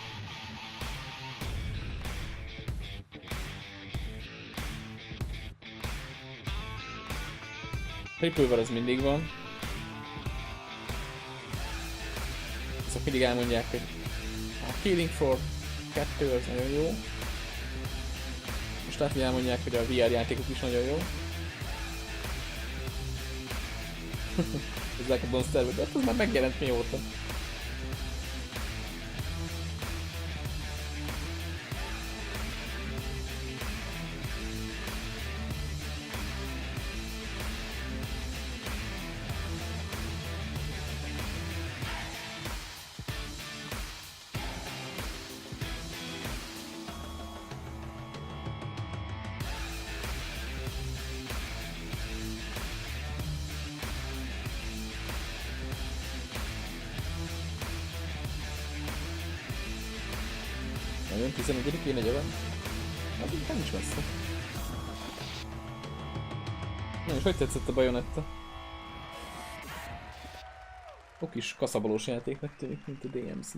Triple az mindig van. Azok mindig elmondják, hogy a Killing Floor 2 az nagyon jó. Most lehet, hogy elmondják, hogy a VR játékok is nagyon jó. Ezek a Monster, de hát az már megjelent mióta. Nagyon 11-én egy event? Az így nem is messze. Na és hogy tetszett a Bayonetta? Kis kaszabolós játéknak tűnik, mint a DMC.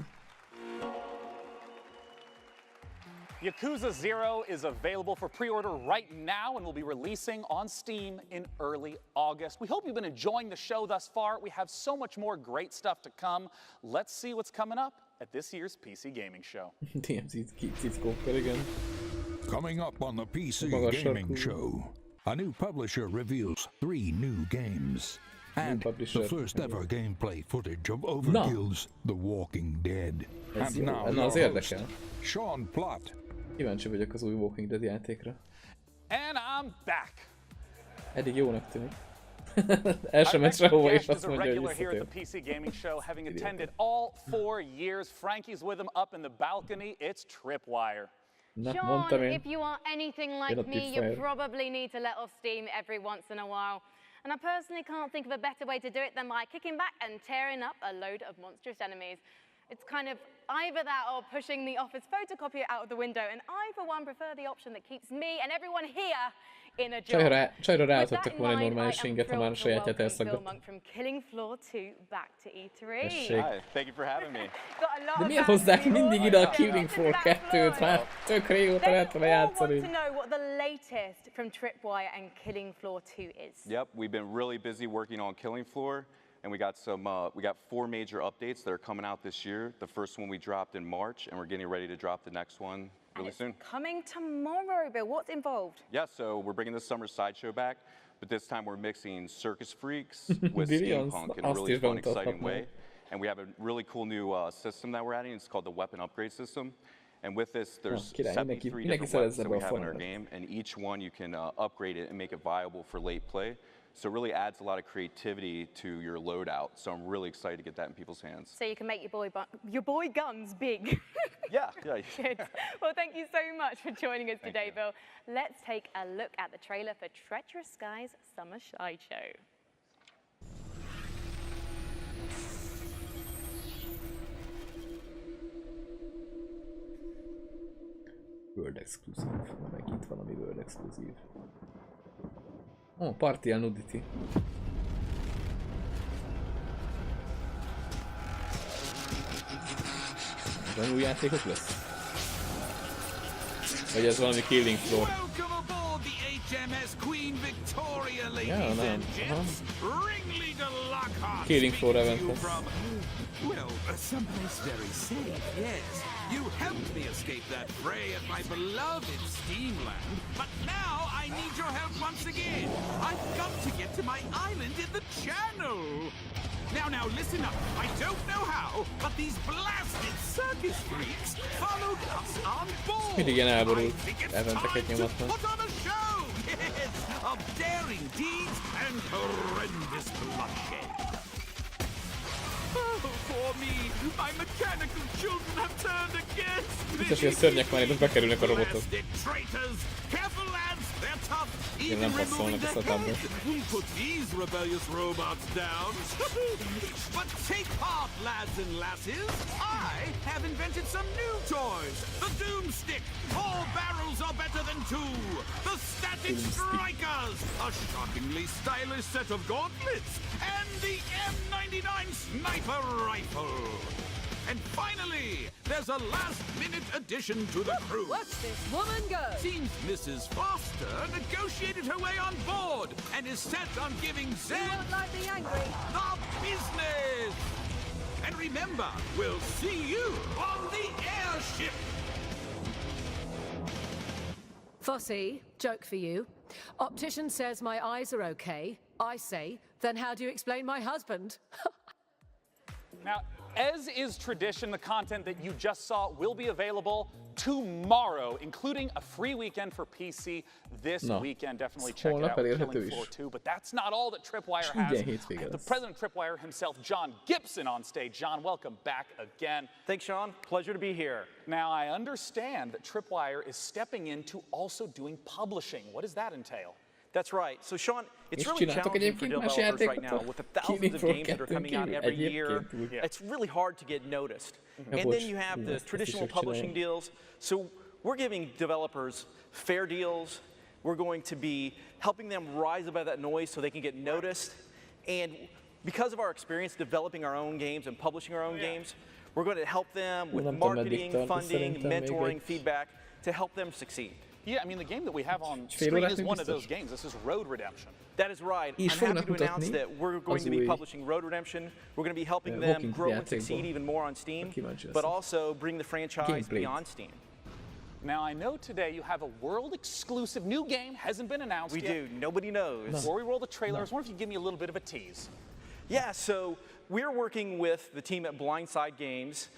Yakuza 0 is available for pre-order right now and will be releasing on Steam in early August. We hope you've been enjoying the show thus far. We have so much more great stuff to come. Let's see what's coming up at this year's PC Gaming Show. DMC's keeps again. Coming up on the PC Gaming Show, a new publisher reveals 3 new games. And the first ever gameplay footage of Overkill's The Walking Dead. And now your host, Sean Plott. Kíváncsi vagyok az új Walking Dead játékra. And I'm back. Eddig jónak tűnik. Első meccsre hova is azt mondja, hogy here at the PC Gaming Show, having attended all 4 years. Frankie's with him up in the balcony. It's Tripwire. Sean, if you are anything like me, you probably need to let off steam every once in a while. And I personally can't think of a better way to do it than by kicking back and tearing up a load of monstrous enemies. It's kind of either that or pushing the office photocopier out of the window, and I, for one, prefer the option that keeps me and everyone here in a job. Csajra ráadhattak volna egy normális inget, ha már a sajátját elszaggatta. From Killing Floor 2 back to E3. Hi, thank you for having me. De miért hozzák mindig ide a Killing Floor 2-t? Már tök régóta lehet vele játszani. Want to know what the latest from Tripwire and Killing Floor 2 is? Yep, we've been really busy working on Killing Floor. And we got 4 major updates that are coming out this year. The first one we dropped in March, and we're getting ready to drop the next one really soon. Coming tomorrow, Bill. What's involved? Yeah, so we're bringing the summer sideshow back, but this time we're mixing circus freaks with steampunk in a really fun, exciting way. And we have a really cool new system that we're adding. It's called the weapon upgrade system. And with this, there's 73 different weapons that we have in our game, and each one you can upgrade it and make it viable for late play. So it really adds a lot of creativity to your loadout. So I'm really excited to get that in people's hands. So you can make your boy guns big. Yeah. Good. Well, thank you so much for joining us today, Bill. Let's take a look at the trailer for Treacherous Skies Summer Sideshow. World Exclusive. Megint valami World Exclusive. Oh, Party and Nudity. Ez új játékok lesz? Vagy ez valami Killing Floor? Ja, nem. Killing Floor event lesz. Well, someplace very safe, yes. You helped me escape that fray at my beloved Steamland, but now I need your help once again. I've got to get to my island in the channel. Now, listen up. I don't know how, but these blasted circus freaks followed us on board. Mindig ilyen elborult eventeket nyomatnak. Put on a show, yes, of daring deeds and horrendous bloodshed. Oh, for me, my mechanical children have turned against me. Biztos, hogy a szörnyek már itt bekerülnek a robotok. Careful, lads, they're tough. Én nem passzolnak a szatába. Put these rebellious robots down. But take heart, lads and lasses. I have invented some new toys. The Doomstick. 4 barrels are better than 2. The Static Strikers. A shockingly stylish set of gauntlets. And the M99 Sniper Rifle. And finally, there's a last-minute addition to the crew. Watch this woman go! Seems Mrs. Foster negotiated her way on board and is set on giving Zed You won't like the angry. the business. And remember, we'll see you on the airship. Fossey, joke for you. Optician says my eyes are okay. I say, then how do you explain my husband? Now, as is tradition, the content that you just saw will be available tomorrow, including a free weekend for PC this weekend. Definitely check it out, Killing Floor 2. But that's not all that Tripwire has. The president of Tripwire himself, John Gibson, on stage. John, welcome back again. Thanks, Sean. Pleasure to be here. Now, I understand that Tripwire is stepping into also doing publishing. What does that entail? That's right. So, Sean, it's really challenging for developers right now with the thousands of games that are coming out every year. It's really hard to get noticed. And then you have the traditional publishing deals. So we're giving developers fair deals. We're going to be helping them rise above that noise so they can get noticed. And because of our experience developing our own games and publishing our own games, we're going to help them with marketing, funding, mentoring, feedback to help them succeed. Yeah, I mean, the game that we have on screen is one of those games. This is Road Redemption. That is right. I'm happy to announce that we're going to be publishing Road Redemption. We're going to be helping them grow and succeed even more on Steam, but also bring the franchise beyond Steam. Now, I know today you have a world-exclusive new game, hasn't been announced yet. We do. Nobody knows. Before we roll the trailer, I was wondering if you could give me a little bit of a tease. Yeah, so we're working with the team at Blindside Games,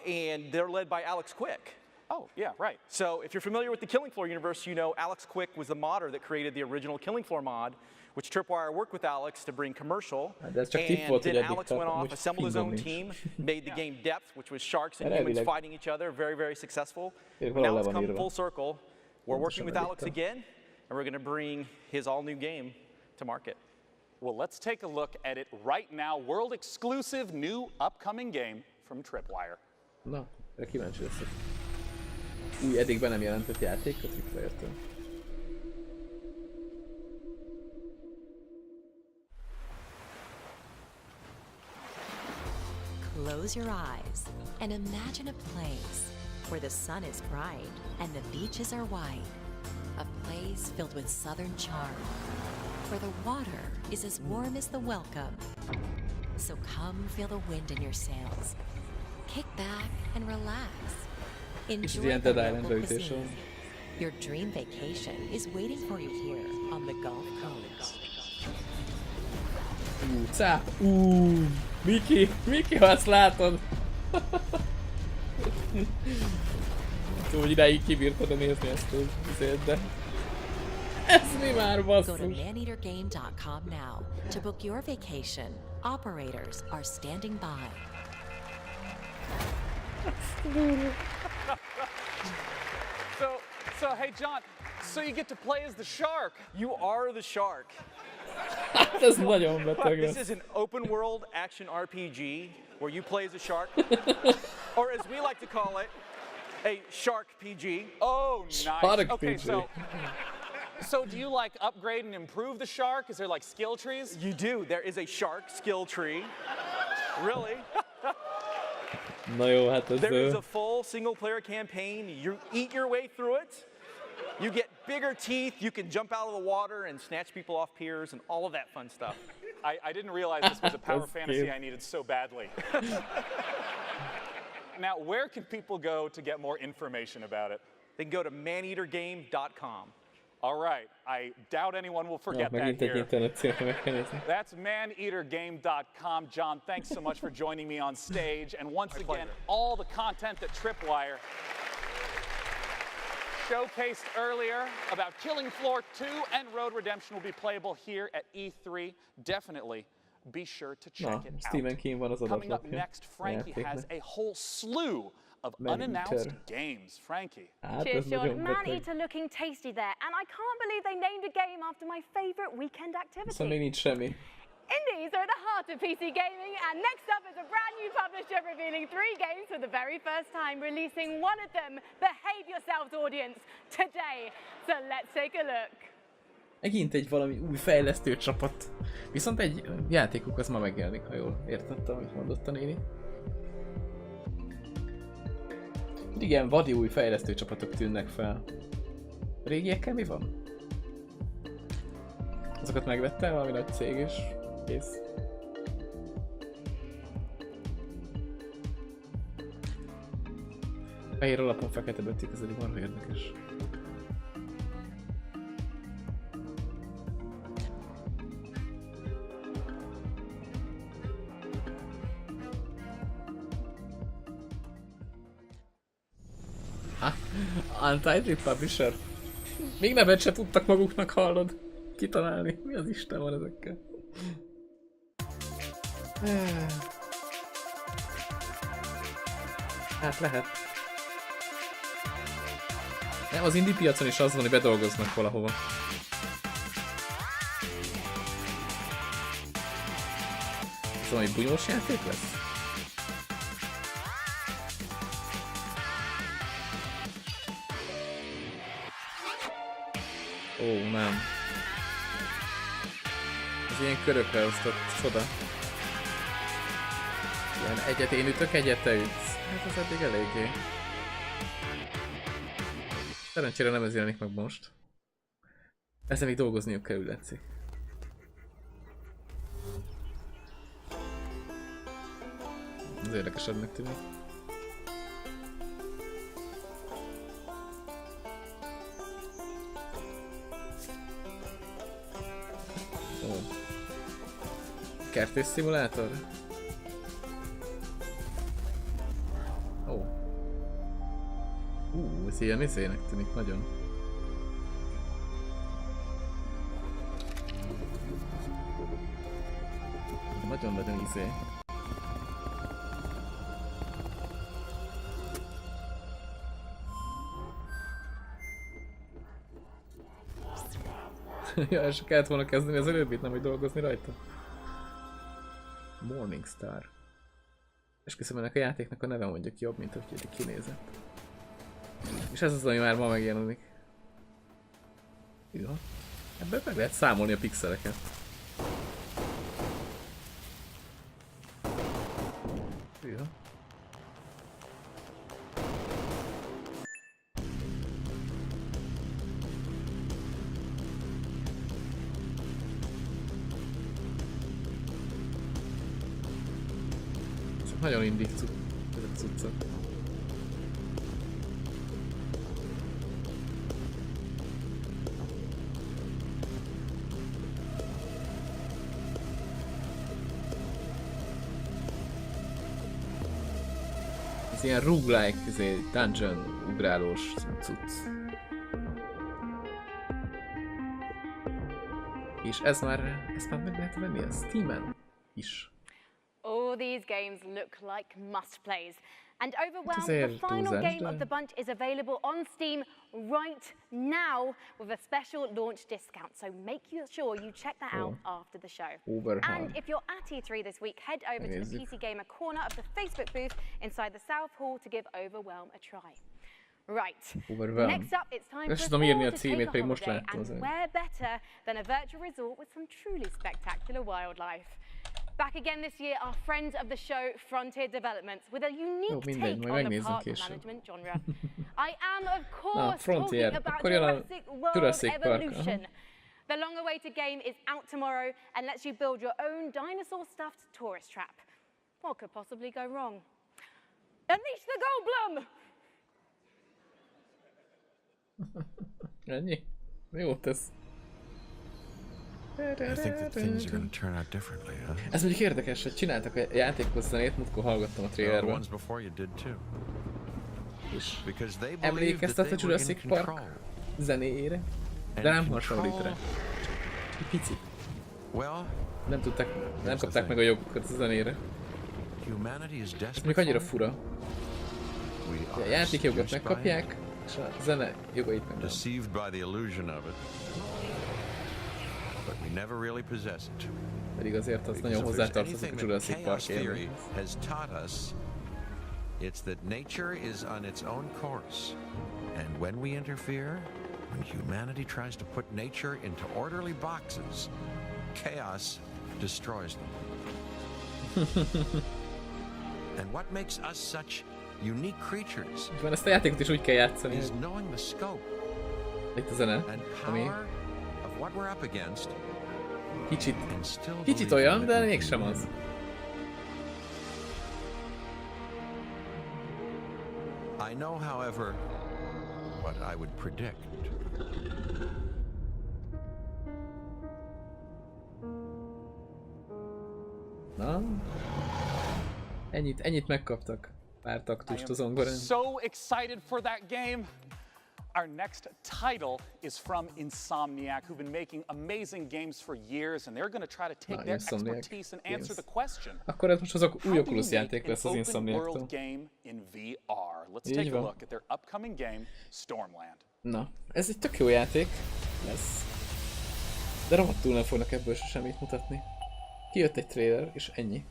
and they're led by Alex Quick. Oh, yeah, right. So if you're familiar with the Killing Floor universe, you know Alex Quick was the modder that created the original Killing Floor mod, which Tripwire worked with Alex to bring commercial. And then Alex went off, assembled his own team, made the game Depth, which was sharks and humans fighting each other, very, very successful. Now it's come full circle. We're working with Alex again, and we're going to bring his all-new game to market. Well, let's take a look at it right now. World-exclusive, new, upcoming game from Tripwire. Na, de kíváncsi leszek. Új, eddig be nem jelentett játék a Tripwire-től. Close your eyes and imagine a place where the sun is bright and the beaches are wide. A place filled with southern charm, where the water is as warm as the welcome. So come feel the wind in your sails. Kick back and relax. Enjoy the local cuisine. Your dream vacation is waiting for you here on the Gulf Coast. Miki, ha ezt látod! Tudom, hogy idáig kibírtad nézni ezt azért, de... Ez mi már basszus? Go to maneatergame.com now to book your vacation. Operators are standing by. So hey John, so you get to play as the shark. You are the shark. Ez nagyon beteg. This is an open world action RPG where you play as a shark, or as we like to call it, a shark PG. Oh, nice. Shark okay, PG. So do you like upgrade and improve the shark? Is there like skill trees? You do. There is a shark skill tree. Really? Na jó, hát ez... There is a full single player campaign. You eat your way through it. You get bigger teeth. You can jump out of the water and snatch people off piers and all of that fun stuff. I didn't realize this was a power fantasy I needed so badly. Now, where can people go to get more information about it? They can go to maneatergame.com. All right, I doubt anyone will forget that here. That's maneatergame.com. John, thanks so much for joining me on stage. And once again, all the content that Tripwire showcased earlier about Killing Floor 2 and Road Redemption will be playable here at E3. Definitely be sure to check it out. Coming up next, Frankie has a whole slew of unannounced games. Frankie. Cheers, Sean. Man-eater looking tasty there. And I can't believe they named a game after my favourite weekend activity. Szóval még nincs semmi. Indies are at the heart of PC gaming, and next up is a brand new publisher revealing 3 games for the very first time, releasing one of them, Behave Yourselves audience, today. So let's take a look. Megint egy valami új fejlesztő csapat. Viszont egy játékuk az ma megjelenik, ha jól értettem, amit mondott a néni. Igen, vadi új fejlesztő csapatok tűnnek fel. A régiekkel mi van? Azokat megvette valami nagy cég és kész. Fehér alapon fekete betűk, ez egy marha érdekes. Untitled Publisher. Még nevet se tudtak maguknak, hallod? Kitalálni. Mi az Isten van ezekkel? Hát lehet. Nem, az indie piacon is az van, hogy bedolgoznak valahova. Ez valami bunyós játék lesz? Ó, nem. Ez ilyen körökre osztott csoda. Ilyen egyet én ütök, egyet te ütsz. Hát az eddig eléggé. Szerencsére nem ez jelenik meg most. Ezzel még dolgozniuk kell, úgy látszik. Ez érdekesebbnek tűnik. Kertész szimulátor? Ó. Ez ilyen izének tűnik nagyon. Nagyon izé. Ja, és kellett volna kezdeni az előbbit, nem hogy dolgozni rajta. Morning Star. Esküszöm, ennek a játéknak a neve mondjuk jobb, mint hogy kinézett. És ez az, ami már ma megjelenik. Jó. Ebből meg lehet számolni a pixeleket. Jó. Nagyon indie cuccok. Ez ilyen roguelike, dungeon ugrálós cucc. És ezt már meg lehet venni a Steam-en is. All these games look like must-plays. And Overwhelmed, the final game of the bunch, is available on Steam right now with a special launch discount. So make sure you check that out after the show. And if you're at E3 this week, head over to the PC Gamer corner of the Facebook booth inside the South Hall to give Overwhelmed a try. Right. Next up, it's time for us all to take a holiday, and where better than a virtual resort with some truly spectacular wildlife. Back again this year, our friends of the show, Frontier Developments, with a unique take on the park management genre. I am, of course, talking about Jurassic World Evolution. The long-awaited game is out tomorrow and lets you build your own dinosaur-stuffed tourist trap. What could possibly go wrong? Unleash the Goldblum! Ennyi? Mi volt ez? I think that things are going to turn out differently, huh? Ez mondjuk érdekes, hogy csináltak a játékos zenét, múltkor hallgattam a trailerben. És emlékeztet a Jurassic Park zenéjére, de nem hasonlít rá. Egy picit. Nem kapták meg a jogokat a zenére. Ez még annyira fura. A játékjogot megkapják, és a zene jogait meg nem. But we never really possess it. Pedig azért az nagyon hozzátartozik a Jurassic Park theory has taught us, it's that nature is on its own course, and when we interfere, when humanity tries to put nature into orderly boxes, chaos destroys them. And what makes us such unique creatures? Van ezt a játékot is úgy kell játszani. Is knowing the scope. Itt a zene, ami what we're up against. Kicsit olyan, de mégsem az. I know, however, what I would predict. Na? Ennyit megkaptak. Pár taktust a zongorán. So excited for that game. Our next title is from Insomniac, who've been making amazing games for years, and they're going to try to take their expertise and answer the question. Akkor ez most azok új Oculus játék lesz az Insomniac-tól. How do you make an open world game in VR? Let's take a look at their upcoming game, Stormland. Na, ez egy tök jó játék lesz. De rohadtul nem fognak ebből se semmit mutatni. Kijött egy trailer, és ennyi.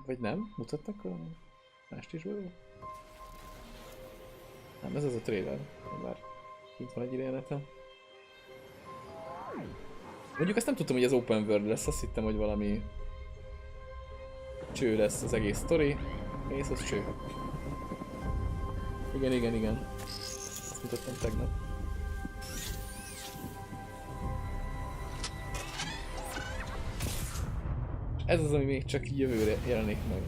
Vagy nem? Mutattak mást is belőle? Nem, ez az a trailer. Már itt van egy jelenetem. Mondjuk azt nem tudtam, hogy ez open world lesz, azt hittem, hogy valami cső lesz az egész sztori. Mész, az cső. Igen. Ezt mutattam tegnap. Ez az, ami még csak jövőre jelenik meg.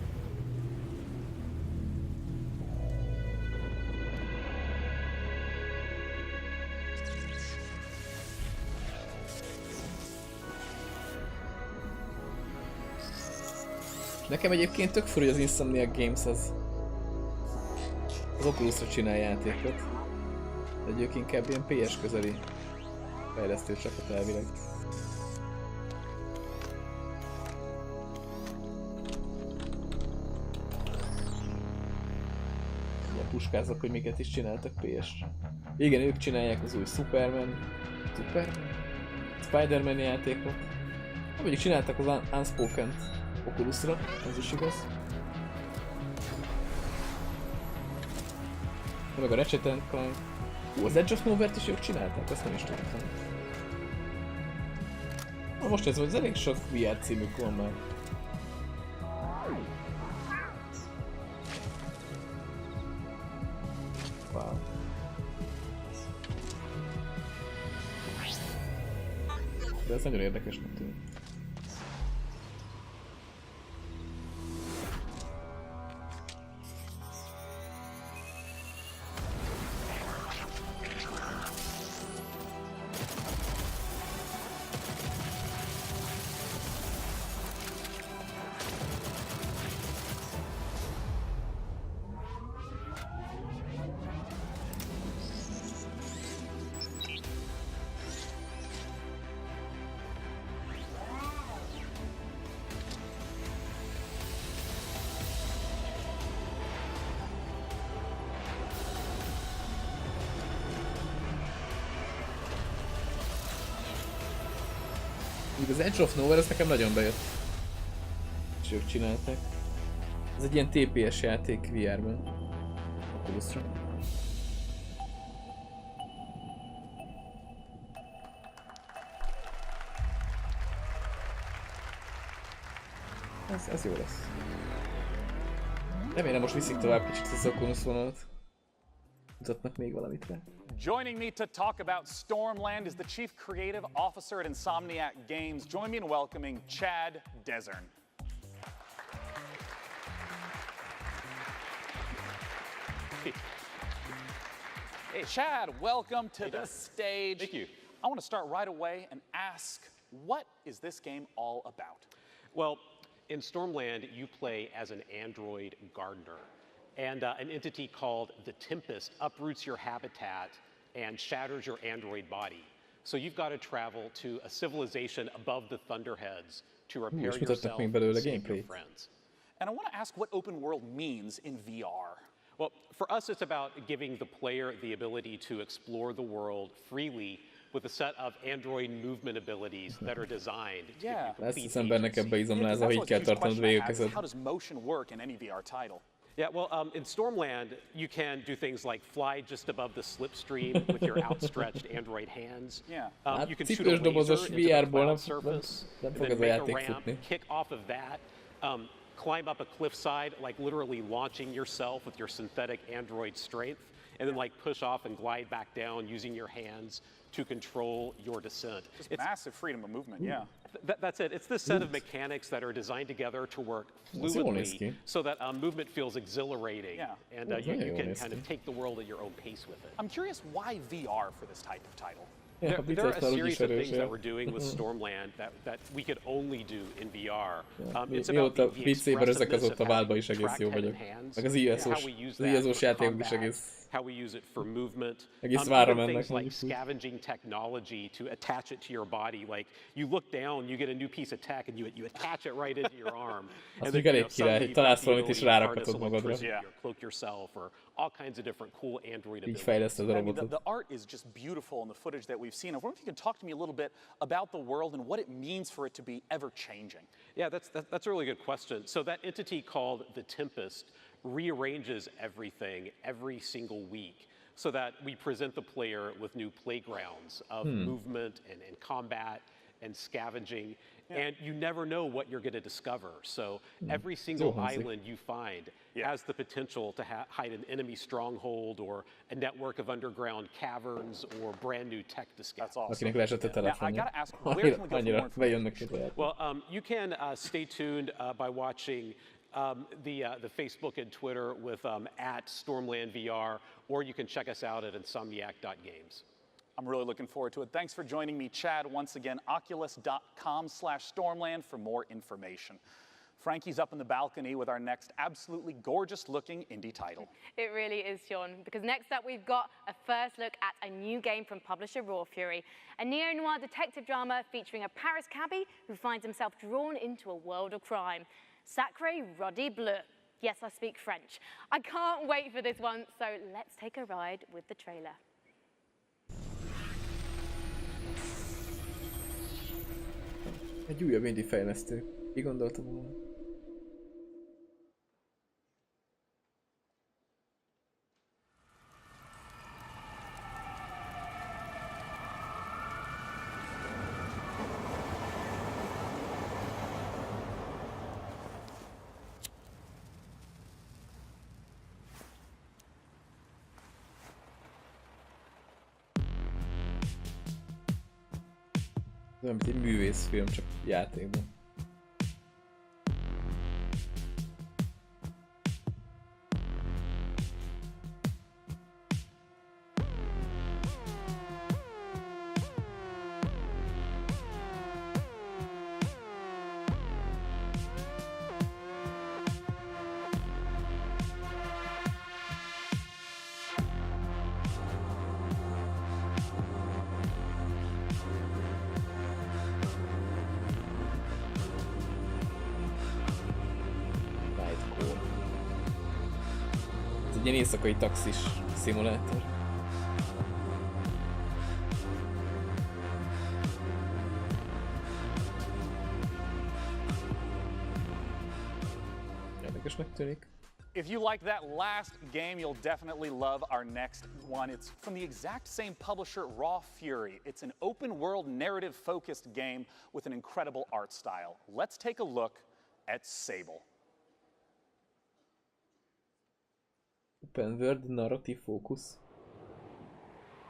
Nekem egyébként tök fura, hogy az Insomniac Games az Oculusra csinál játékot. De ők inkább ilyen PS közeli fejlesztő csapat elvileg. Puskázok, hogy miket is csináltak PS-re. Igen, ők csinálják az új Spider-Man játékot. Mondjuk csináltak az Unspoken-t Oculusra, ez is igaz. De meg a Ratchet & Clank. Az Edge of Nowhere-t is ők csinálták, ezt nem is tudtam. Na most ez vagy, elég sok VR címük van már. Wow. De ez nagyon érdekesnek tűnik. Az Edge of Nowhere, ez nekem nagyon bejött. És ők csinálták. Ez egy ilyen TPS játék VR-ben. Oculusra. Ez jó lesz. Remélem most viszik tovább kicsit az Oculus vonalat. Mutatnak még valamit rá. Joining me to talk about Stormland is the Chief Creative Officer at E3-at Games. Join me in welcoming Chad Desern. Hey, Chad, welcome to the stage. Thank you. I want to start right away and ask, what is this game all about? Well, in Stormland, you play as an android gardener, and an entity called the Tempest uproots your habitat and shatters your android body. So you've got to travel to a civilization above the Thunderheads to repair yourself and save your friends. And I want to ask what open world means in VR. Well, for us, it's about giving the player the ability to explore the world freely with a set of android movement abilities that are designed to give you complete agency. How does motion work in any VR title? Yeah, well, in Stormland, you can do things like fly just above the slipstream with your outstretched android hands. Yeah. You can shoot a laser into the cloud surface, and then make a ramp, kick off of that, climb up a cliffside, like literally launching yourself with your synthetic android strength, and then like push off and glide back down using your hands to control your descent. It's massive freedom of movement, yeah. That's it. It's this set of mechanics that are designed together to work fluidly so that movement feels exhilarating. And you can kind of take the world at your own pace with it. I'm curious why VR for this type of title? There are a series of things that we're doing with Stormland that we could only do in VR. It's about the expressiveness of having trackpad in hands, how we use that for combat, how we use it for movement, even things like scavenging technology to attach it to your body. Like you look down, you get a new piece of tech, and you attach it right into your arm. And then suddenly találsz valamit és rárakhatod magadra. Cloak yourself, or all kinds of different cool android abilities. The art is just beautiful in the footage that we've seen. I wonder if you can talk to me a little bit about the world and what it means for it to be ever changing. Yeah, that's a really good question. So that entity called the Tempest rearranges everything every single week so that we present the player with new playgrounds of movement and combat and scavenging. And you never know what you're going to discover. So every single island you find has the potential to hide an enemy stronghold or a network of underground caverns or brand new tech to scout. That's awesome. Now, I got to ask, where can we go for more information? Well, you can stay tuned by watching the Facebook and Twitter with at Stormland VR, or you can check us out at E3-at.games. I'm really looking forward to it. Thanks for joining me, Chad. Once again, oculus.com/Stormland for more information. Frankie's up in the balcony with our next absolutely gorgeous-looking indie title. It really is, Sean, because next up we've got a first look at a new game from publisher Raw Fury, a neo-noir detective drama featuring a Paris cabbie who finds himself drawn into a world of crime. Sacré Roddy Bleu. Yes, I speak French. I can't wait for this one, so let's take a ride with the trailer. Egy újabb indie fejlesztő. Ki gondoltam volna? Olyan, mint egy művészfilm, csak játékban. Egy ilyen éjszakai taxis szimulátor. érdekesnek tűnik. If you like that last game, you'll definitely love our next one. It's from the exact same publisher, Raw Fury. It's an open-world, narrative-focused game with an incredible art style. Let's take a look at Sable. Open World Narrative Focus.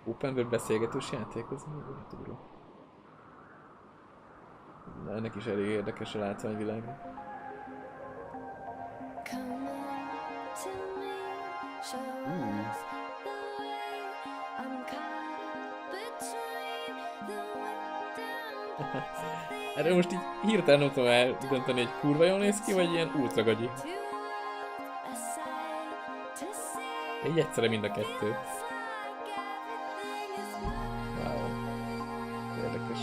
Open World beszélgetős játék, az nagyon durva. Na, ennek is elég érdekes a látványvilága. Erre most így hirtelen nem tudom eldönteni, hogy kurva jól néz ki, vagy ilyen ultra gagyi. Így egyszerre mind a kettő. Wow. Érdekes.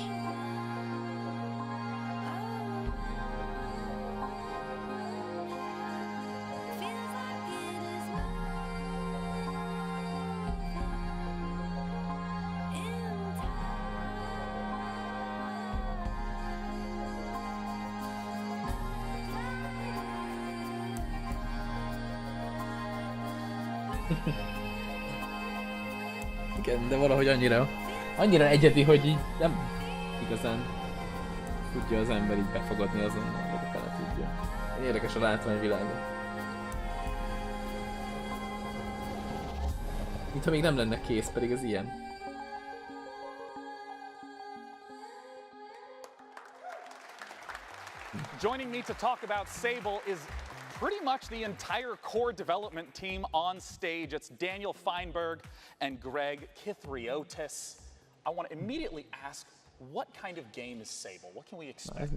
Igen, de valahogy annyira egyedi, hogy így nem igazán tudja az ember így befogadni azonnal, vagy utána tudja. Érdekes a látványvilága. Mintha még nem lenne kész, pedig ez ilyen. Joining me to talk about Sable is pretty much the entire core development team on stage. It's Daniel Feinberg and Greg Kithriotis. I want to immediately ask, what kind of game is Sable? What can we expect?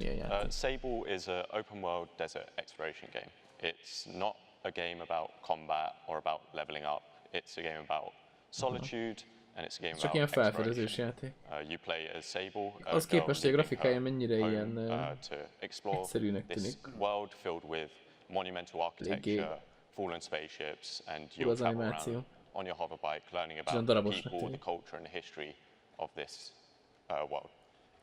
Sable is an open world desert exploration game. It's not a game about combat or about leveling up. It's a game about solitude and it's a game about exploration. You play as Sable, az képest, hogy a grafikája mennyire ilyen egyszerűnek tűnik. This world filled with monumental architecture, fallen spaceships, and you'll travel around on your hoverbike learning about the people, the culture and the history of this world.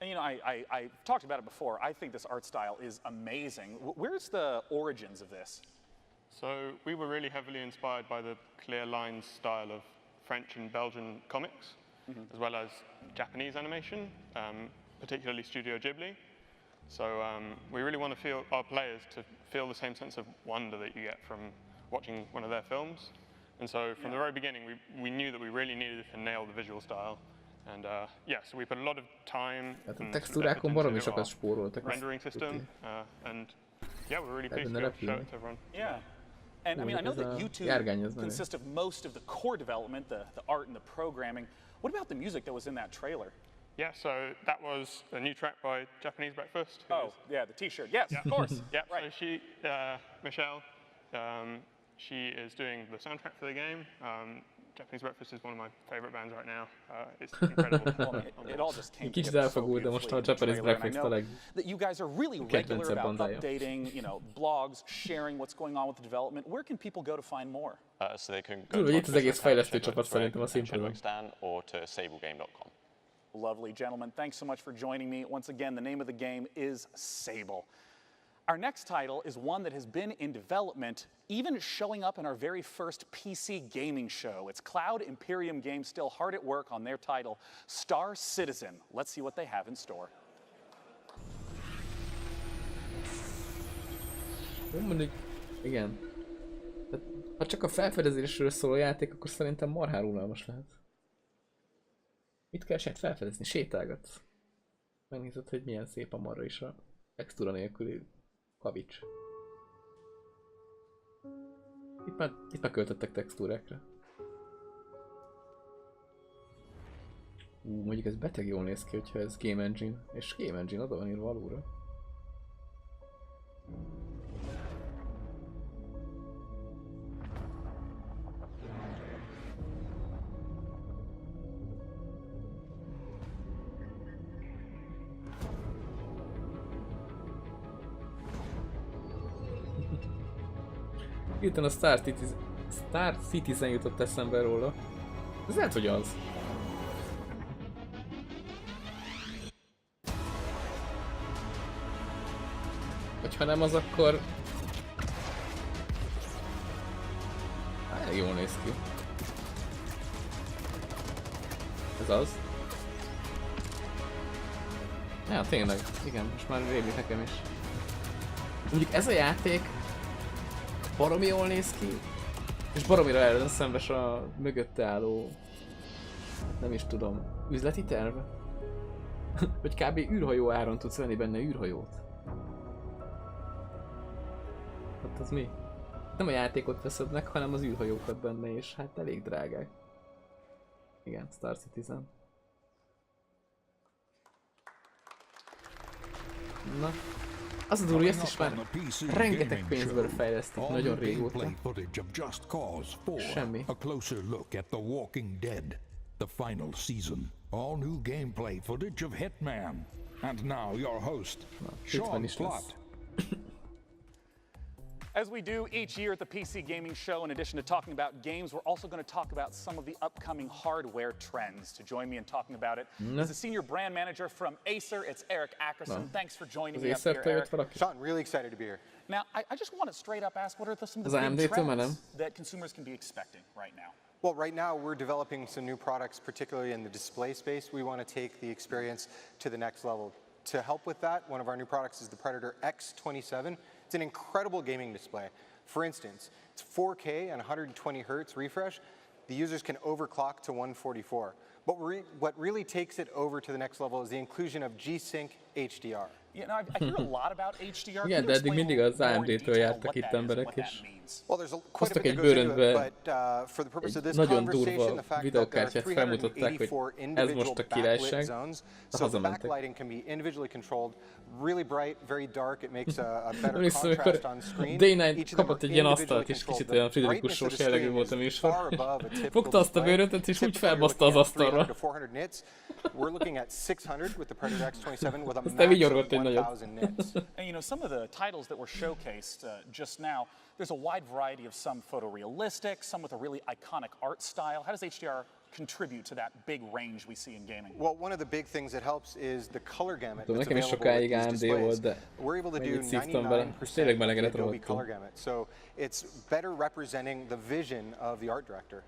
And you know, I talked about it before. I think this art style is amazing. Where's the origins of this? So we were really heavily inspired by the clear lines style of French and Belgian comics, as well as Japanese animation, particularly Studio Ghibli. So we really want to feel our players to feel the same sense of wonder that you get from watching one of their films. And so from the very beginning, we knew that we really needed to nail the visual style. And yeah, so we put a lot of time and rendering system, and yeah, we're really pleased to be able to show it to everyone. Yeah. And I mean, I know that YouTube consists of most of the core development, the art and the programming. What about the music that was in that trailer? Yeah, so that was a new track by Japanese Breakfast. Oh, yeah, the T-shirt. Yes, of course. Yeah, right. So she, Michelle, she is doing the soundtrack for the game. Japanese Breakfast is one of my favorite bands right now. It's incredible. Well, it all just came together so beautifully in the trailer, and I know that you guys are really regular about updating, you know, blogs, sharing what's going on with the development. Where can people go to find more? So they can go to Stan or to sablegame.com. Lovely, gentlemen. Thanks so much for joining me. Once again, the name of the game is Sable. Our next title is one that has been in development, even showing up in our very first PC gaming show. It's Cloud Imperium Games still hard at work on their title, Star Citizen. Let's see what they have in store. Mondjuk, igen. Ha csak a felfedezésről szóló játék, akkor szerintem marhára unalmas lehet. Mit kell felfedezni? Sétálgatsz. Megnézed, hogy milyen szép a marra is a textúra nélküli kavics. Itt már költöttek textúrákra. Mondjuk ez beteg jól néz ki, hogyha ez Game Engine. És Game Engine oda van írva alulra. Hirtelen a Star Citizen jutott eszembe róla. Ez lehet, hogy az. Vagy ha nem az, akkor... Elég jól néz ki. Ez az. Ja, tényleg. Igen, most már rémlik nekem is. Mondjuk ez a játék baromi jól néz ki, és baromira el lesz szembes a mögötte álló, nem is tudom, üzleti terv? Hogy kb. Űrhajó áron tudsz venni benne űrhajót. Hát az mi? Nem a játékot veszed meg, hanem az űrhajókat benne, és hát elég drágák. Igen, Star Citizen. Na, az a durva, hogy ezt is már rengeteg pénzből fejlesztik nagyon régóta. Semmi. A closer look at The Walking Dead, the final season. All new gameplay footage of Hitman. And now your host, Sean Plott. As we do each year at the PC Gaming Show, in addition to talking about games, we're also going to talk about some of the upcoming hardware trends. To join me in talking about it is the Senior Brand Manager from Acer. It's Eric Ackerson. Thanks for joining me up here, Eric. Sean, really excited to be here. Now, I just want to straight up ask, what are some of the big trends that consumers can be expecting right now? Well, right now we're developing some new products, particularly in the display space. We want to take the experience to the next level. To help with that, one of our new products is the Predator X27. It's an incredible gaming display. For instance, it's 4K and 120 hertz refresh. The users can overclock to 144. But what really takes it over to the next level is the inclusion of G-Sync HDR. You know, I hear a lot about HDR. Igen, de eddig mindig az AMD-től jártak itt emberek, és hoztak egy bőröntbe egy nagyon durva videókártyát, felmutatták, hogy ez most a királyság, de hazamentek. Emlékszem, amikor Day9 kapott egy ilyen asztalt, és kicsit olyan Friderikus Sós jellegű volt a műsor. Fogta azt a bőröntet, és úgy felbaszta az asztalra. Aztán vigyorgott egy nagyot. And you know, some of the titles that were showcased just now, there's a wide variety of some photorealistic, some with a really iconic art style. How does HDR contribute to that big range we see in gaming? Well, one of the big things that helps is the color gamut that's available with these displays. We're able to do 99% of the Adobe color gamut, so it's better representing the vision of the art director.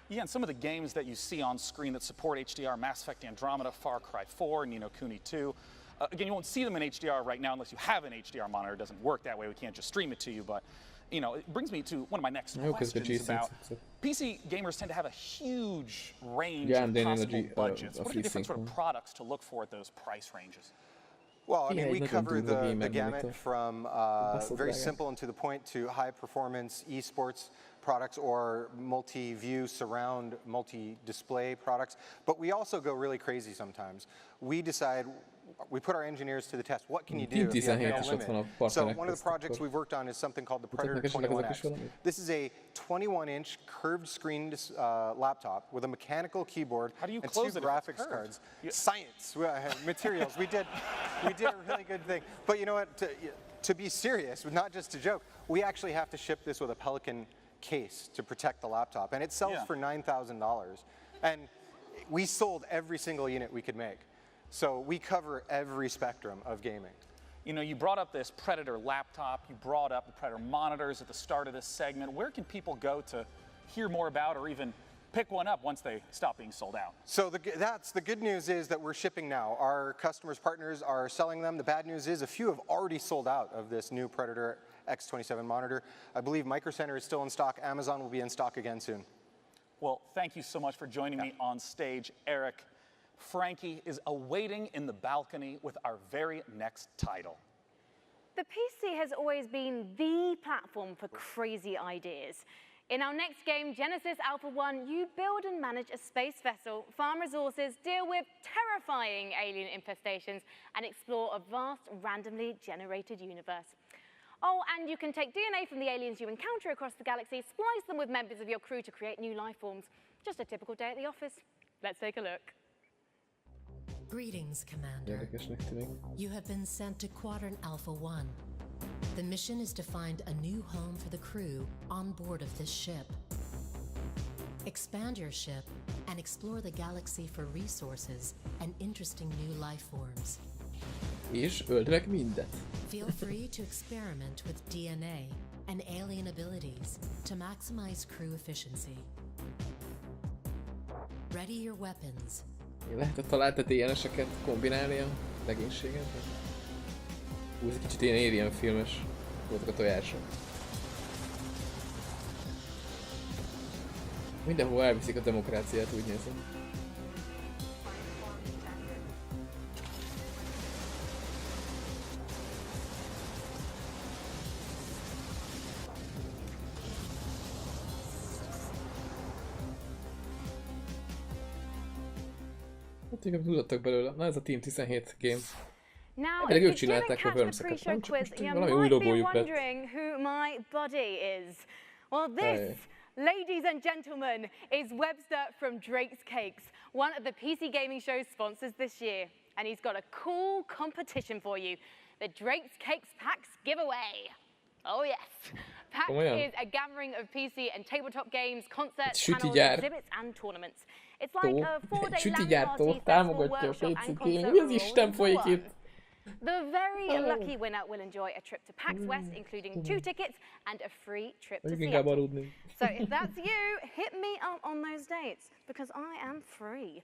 Yeah, and some of the games that you see on screen that support HDR, Mass Effect Andromeda, Far Cry 4, Ni no Kuni 2. Again, you won't see them in HDR right now unless you have an HDR monitor. It doesn't work that way. We can't just stream it to you. But, you know, it brings me to one of my next questions about PC gamers tend to have a huge range of possible budgets. What are the different sort of products to look for at those price ranges? Well, I mean, we cover the gamut from very simple and to the point to high performance esports products or multi-view surround multi-display products. But we also go really crazy sometimes. We decide, we put our engineers to the test. What can you do if you have no limit? So one of the projects we've worked on is something called the Predator 21X. This is a 21-inch curved screen laptop with a mechanical keyboard and two graphics cards. Science, materials. We did a really good thing. But you know what? To be serious, not just to joke, we actually have to ship this with a Pelican case to protect the laptop, and it sells for $9,000. And we sold every single unit we could make. So we cover every spectrum of gaming. You know, you brought up this Predator laptop, you brought up the Predator monitors at the start of this segment. Where can people go to hear more about or even pick one up once they stop being sold out? So that's the good news is that we're shipping now. Our customers, partners are selling them. The bad news is a few have already sold out of this new Predator X27 monitor. I believe Micro Center is still in stock. Amazon will be in stock again soon. Well, thank you so much for joining me on stage, Eric. Frankie is awaiting in the balcony with our very next title. The PC has always been the platform for crazy ideas. In our next game, Genesis Alpha 1, you build and manage a space vessel, farm resources, deal with terrifying alien infestations, and explore a vast, randomly generated universe. Oh, and you can take DNA from the aliens you encounter across the galaxy, splice them with members of your crew to create new life forms. Just a typical day at the office. Let's take a look. Greetings, Commander. You have been sent to Quadrant Alpha 1. The mission is to find a new home for the crew on board of this ship. Expand your ship and explore the galaxy for resources and interesting new life forms. És öld meg mindet. Feel free to experiment with DNA, and alien abilities to maximize crew efficiency. Ready your weapons. Lehetett találtad DNS-eket kombinálni a legénységet? Hú, ez egy kicsit ilyen Alien filmes voltak a tojások. Mindenhol elviszik a demokráciát, úgy nézem. Hát inkább tudottak belőle. Na ez a Team 17 game. Now, if you didn't catch the pre-show quiz, you might be wondering who my buddy is. Well, this, ladies and gentlemen, is Webster from Drake's Cakes, one of the PC gaming show's sponsors this year. And he's got a cool competition for you, the Drake's Cakes PAX giveaway. Oh yes. PAX is a gathering of PC and tabletop games, concerts, panels, exhibits and tournaments. It's like a 4-day LAN party, festival, workshop and concert all in one. The very lucky winner will enjoy a trip to PAX West, including 2 tickets and a free trip to Seattle. So if that's you, hit me up on those dates, because I am free.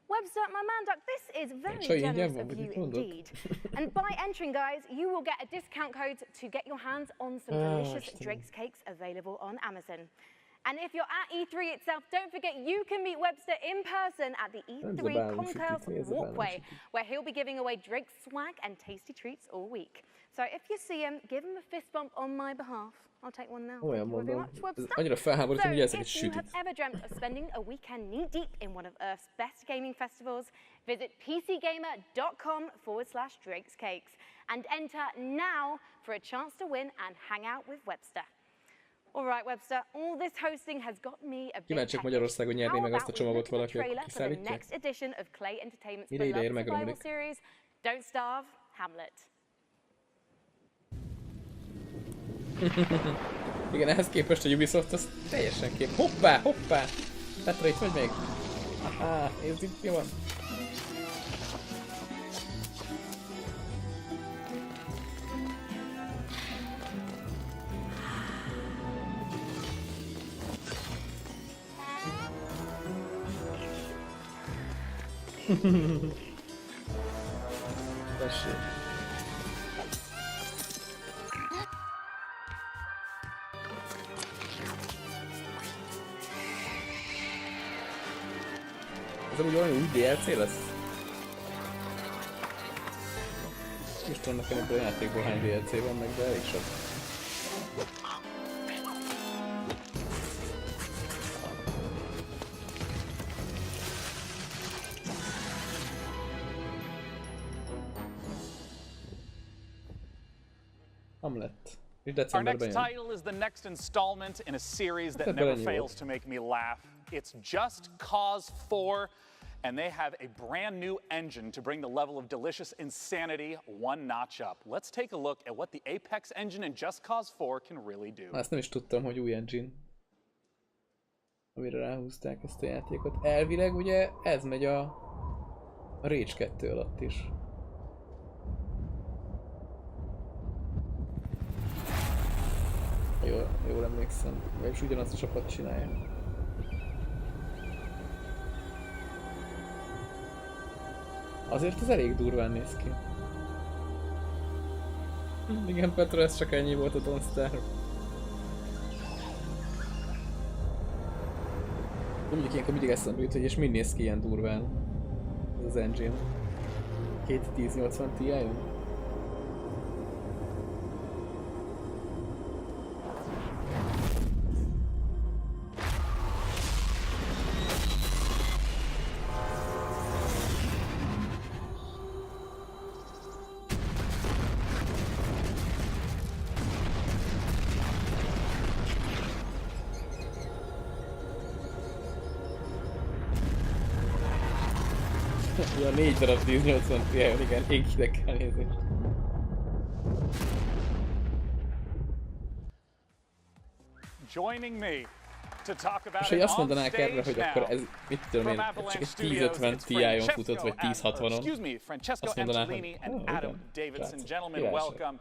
Webster, my man duck, this is very generous of you indeed. And by entering, guys, you will get a discount code to get your hands on some delicious Drake's Cakes available on Amazon. And if you're at E3 itself, don't forget you can meet Webster in person at the E3 Concourse Walkway, where he'll be giving away Drake's swag and tasty treats all week. So if you see him, give him a fist bump on my behalf. I'll take one now. Thank you very much, Webster. So if you have ever dreamt of spending a weekend knee-deep in one of Earth's best gaming festivals, visit pcgamer.com/Drake's Cakes and enter now for a chance to win and hang out with Webster. All right, Webster, all this hosting has got me a bit Kíváncsiak Magyarországon nyerni meg azt a csomagot valaki, aki kiszállítja. Next edition of Clay Entertainment's beloved survival series, Don't Starve, Hamlet. Igen, ehhez képest a Ubisoft az teljesen kép. Hoppá, hoppá! Petra, itt vagy még? Aha, nézd, itt jó van. Tessék. Ez amúgy olyan új DLC lesz? Nem is tudom nekem ebből a játékból hány DLC van meg, de elég sok. Our next title is the next installment in a series that never fails to make me laugh. It's Just Cause 4, and they have a brand new engine to bring the level of delicious insanity one notch up. Let's take a look at what the Apex engine in Just Cause 4 can really do. Ezt nem is tudtam, hogy új engine, amire ráhúzták ezt a játékot. Elvileg ugye ez megy a Rage 2 alatt is. Jól emlékszem, vagyis ugyanazt a csapat csinálja. Azért ez elég durván néz ki. Igen, Petra, ez csak ennyi volt a Don't Starve. Mondjuk ilyenkor mindig eszembe jut, hogy és mind néz ki ilyen durván ez az engine. 1080 Ti-on? Ja, 4 darab 1080 Ti-on, igen, égideg elnézést. Joining me to talk about és hogy azt mondanák erre, hogy akkor ez, mit tudom én, csak egy 1050 Ti-on futott, vagy 1060-on. Excuse me, Francesco Antolini and Adam Davidson. Gentlemen, welcome.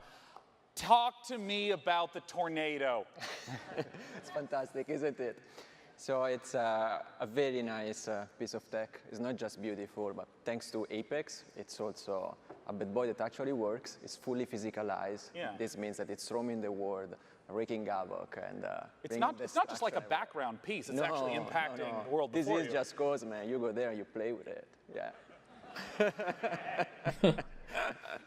Talk to me about the tornado. It's fantastic, isn't it? So it's a very nice piece of tech. It's not just beautiful, but thanks to Apex, it's also a bad boy that actually works. It's fully physicalized. Yeah. This means that it's roaming the world, wreaking havoc, and it's not just like a background piece. It's actually impacting the world before you. This is just cause, man. You go there and you play with it. Yeah.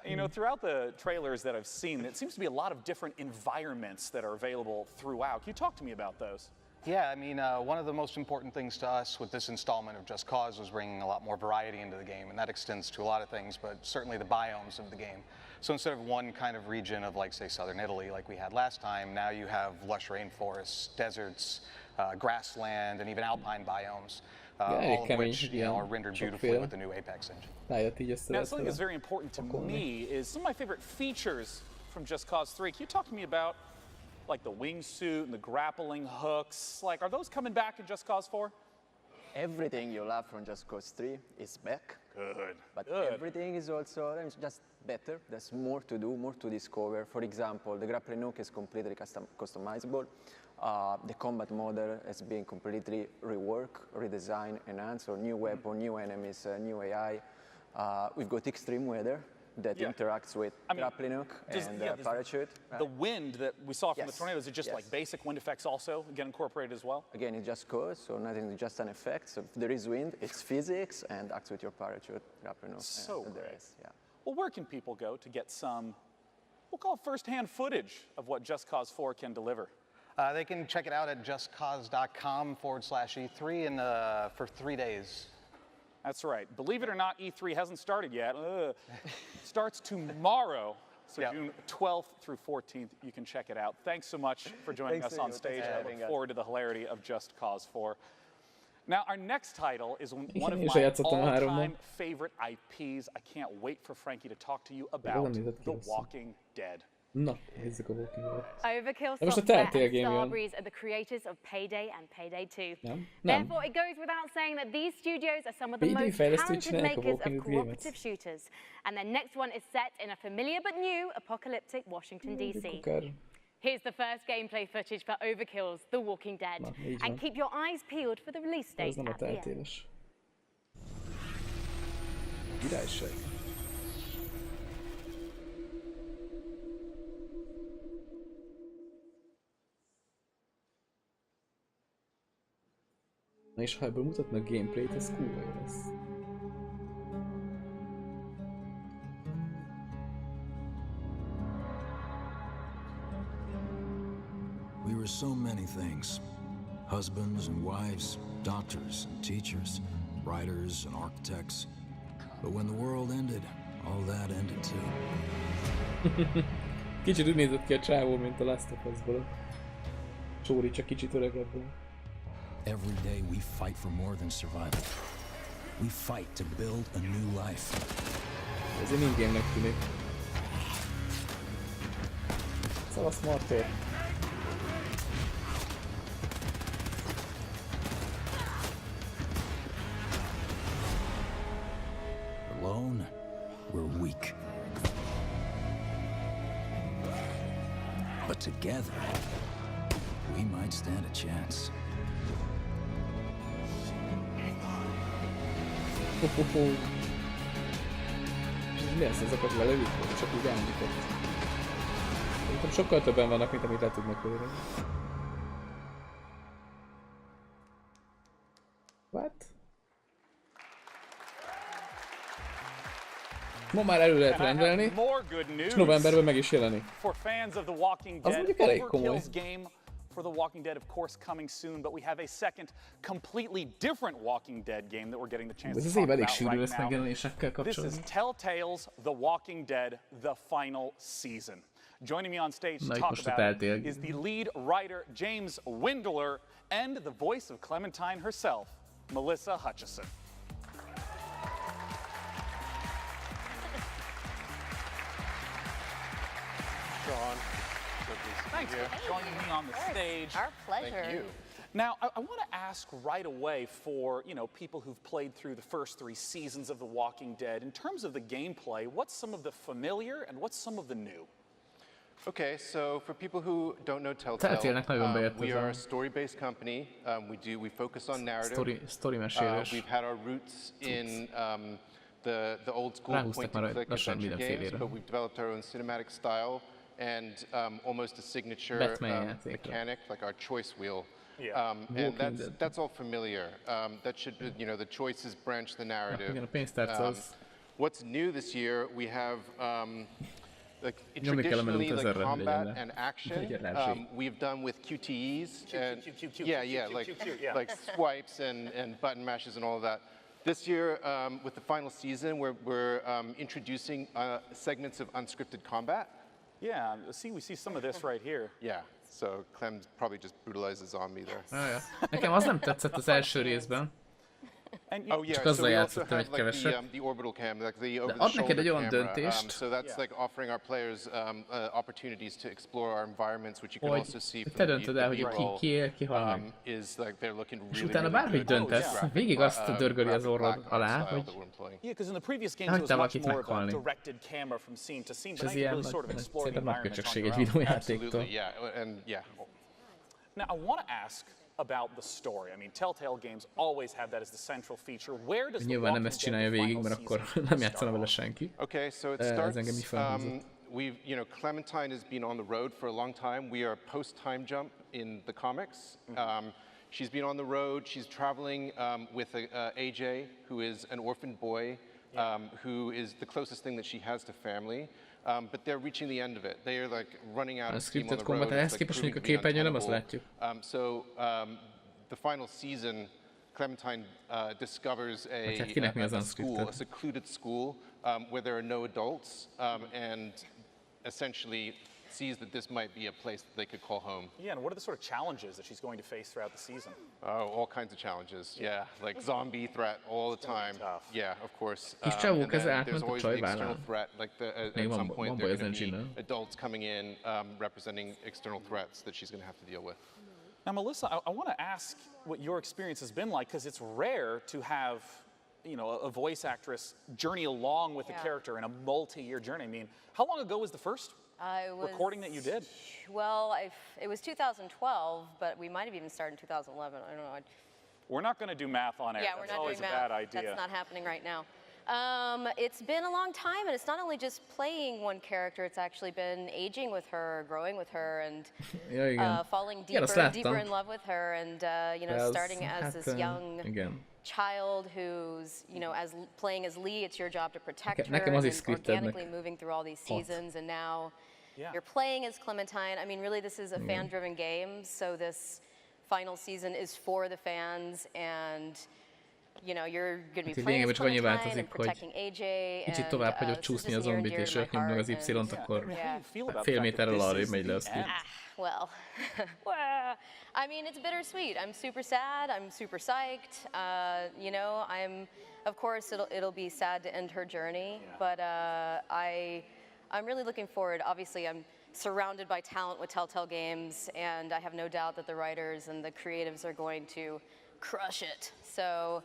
You know, throughout the trailers that I've seen, it seems to be a lot of different environments that are available throughout. Can you talk to me about those? Yeah, I mean, one of the most important things to us with this installment of Just Cause was bringing a lot more variety into the game, and that extends to a lot of things, but certainly the biomes of the game. So instead of one kind of region of, like, say, southern Italy, like we had last time, now you have lush rainforests, deserts, grassland, and even alpine biomes, all of which are rendered beautifully with the new Apex engine. Now, something that's very important to me is some of my favorite features from Just Cause 3. Can you talk to me about like the wingsuit and the grappling hooks? Like, are those coming back in Just Cause 4? Everything you love from Just Cause 3 is back. Good. But everything is also just better. There's more to do, more to discover. For example, the grappling hook is completely customizable. The combat model has been completely reworked, redesigned, enhanced. So new weapon, new enemies, new AI. We've got extreme weather that interacts with grappling hook and parachute. The wind that we saw from the tornadoes, is it just like basic wind effects also get incorporated as well? Again, it just goes, so nothing, just an effect. So if there is wind, it's physics and acts with your parachute, grappling hook, and the rest. Yeah. Well, where can people go to get some, we'll call it first-hand footage of what Just Cause 4 can deliver? They can check it out at justcause.com/E3 for 3 days. That's right. Believe it or not, E3 hasn't started yet. Starts tomorrow, so June 12th through 14th. You can check it out. Thanks so much for joining us on stage. I look forward to the hilarity of Just Cause 4. Now, our next title is one of my all-time favorite IPs. I can't wait for Frankie to talk to you about The Walking Dead. Na, nézzük a Walking Dead. Overkill Software and Starbreeze are the creators of Payday and Payday 2. Therefore, it goes without saying that these studios are some of the most talented makers of cooperative shooters. And their next one is set in a familiar but new apocalyptic Washington, D.C. Here's the first gameplay footage for Overkill's The Walking Dead. And keep your eyes peeled for the release date at the end. Királyság. Na és ha ebből mutatnak gameplayt, ez kurva jó lesz. We were so many things. Husbands and wives, doctors and teachers, writers and architects. But when the world ended, all that ended too. Kicsit úgy nézett ki a csávó, mint a Last of Us-ból. Csóri, csak kicsit öregebből. Every day we fight for more than survival. We fight to build a new life. Ez egy in-game-nek tűnik. Szavasz Martér. Alone, we're weak. But together, we might stand a chance. Mi lesz, ezeket lelövik? Csak úgy állnak ott. Szerintem sokkal többen vannak, mint amit le tudnak lőni. What? Ma már elő lehet rendelni, és novemberben meg is jelenik. Az mondjuk elég komoly. For The Walking Dead, of course, coming soon, but we have a second, completely different Walking Dead game that we're getting the chance to talk about right now. This is Telltale's The Walking Dead, The Final Season. Joining me on stage to talk about it is the lead writer, James Windler, and the voice of Clementine herself, Melissa Hutchison. Sean. Thanks for joining me on the stage. Our pleasure. Thank you. Now, I want to ask right away for, people who've played through the first 3 seasons of The Walking Dead, in terms of the gameplay, what's some of the familiar and what's some of the new? Okay, so for people who don't know Telltale, we are a story-based company. We focus on narrative. We've had our roots in the old school point-and-click adventure games, but we've developed our own cinematic style and almost a signature mechanic, like our choice wheel. And that's all familiar. That should, the choices branch the narrative. What's new this year? We have traditionally like combat and action. We've done with QTEs and like swipes and button mashes and all of that. This year, with the final season, we're introducing segments of unscripted combat. Yeah, we see some of this right here. Yeah, so Clem probably just brutalizes on me there. Ja. Nekem az nem tetszett az első részben. Csak azzal játszottam egy keveset. De ad neked egy olyan döntést, hogy te döntöd el, hogy ki él, ki hal meg. És utána bárhogy döntesz, végig azt dörgöli az orrod alá, hogy hagytál valakit meghalni. És ez ilyen szerintem nagy köcsökség egy videójátéktól. Now, I want to ask about the story. I mean, Telltale games always have that as the central feature. Where does the nyilván nem ezt csinálja végig, mert akkor nem játszana vele senki. Okay, so it starts, Clementine has been on the road for a long time. We are post-time jump in the comics. She's been on the road. She's traveling with AJ, who is an orphaned boy, who is the closest thing that she has to family. But they're reaching the end of it. They are like running out of steam on the road. Ehhez képest mondjuk a képernyőn nem azt látjuk. So the final season, Clementine discovers a school, a secluded school where there are no adults, and essentially sees that this might be a place that they could call home. Yeah, and what are the sort of challenges that she's going to face throughout the season? All kinds of challenges, like zombie threat all the time. Yeah, of course. És csavuk ez átment a csajvállal. At some point there are going to be adults coming in representing external threats that she's going to have to deal with. Now, Melissa, I want to ask what your experience has been like, because it's rare to have a voice actress journey along with a character in a multi-year journey. I mean, how long ago was the first recording that you did? Well, it was 2012, but we might have even started in 2011. I don't know. We're not going to do math on air. Yeah, we're That's not always doing a bad math. idea. That's not happening right now. It's been a long time, and it's not only just playing one character, it's actually been aging with her, growing with her, and falling deeper and deeper in love with her, and starting as this young child who's, playing as Lee, it's your job to protect her, and organically moving through all these seasons, and now you're playing as Clementine. I mean, really, this is a fan-driven game, so this final season is for the fans, and you're going to be playing as Clementine and protecting AJ, kicsit tovább hagyott csúszni a zombit, és nyomd meg az Y-t, akkor fél méterrel arrébb megy le a skip. Well, I mean, it's bittersweet. I'm super sad. I'm super psyched. Of course, it'll be sad to end her journey, but I'm really looking forward. Obviously, I'm surrounded by talent with Telltale Games, and I have no doubt that the writers and the creatives are going to crush it. So,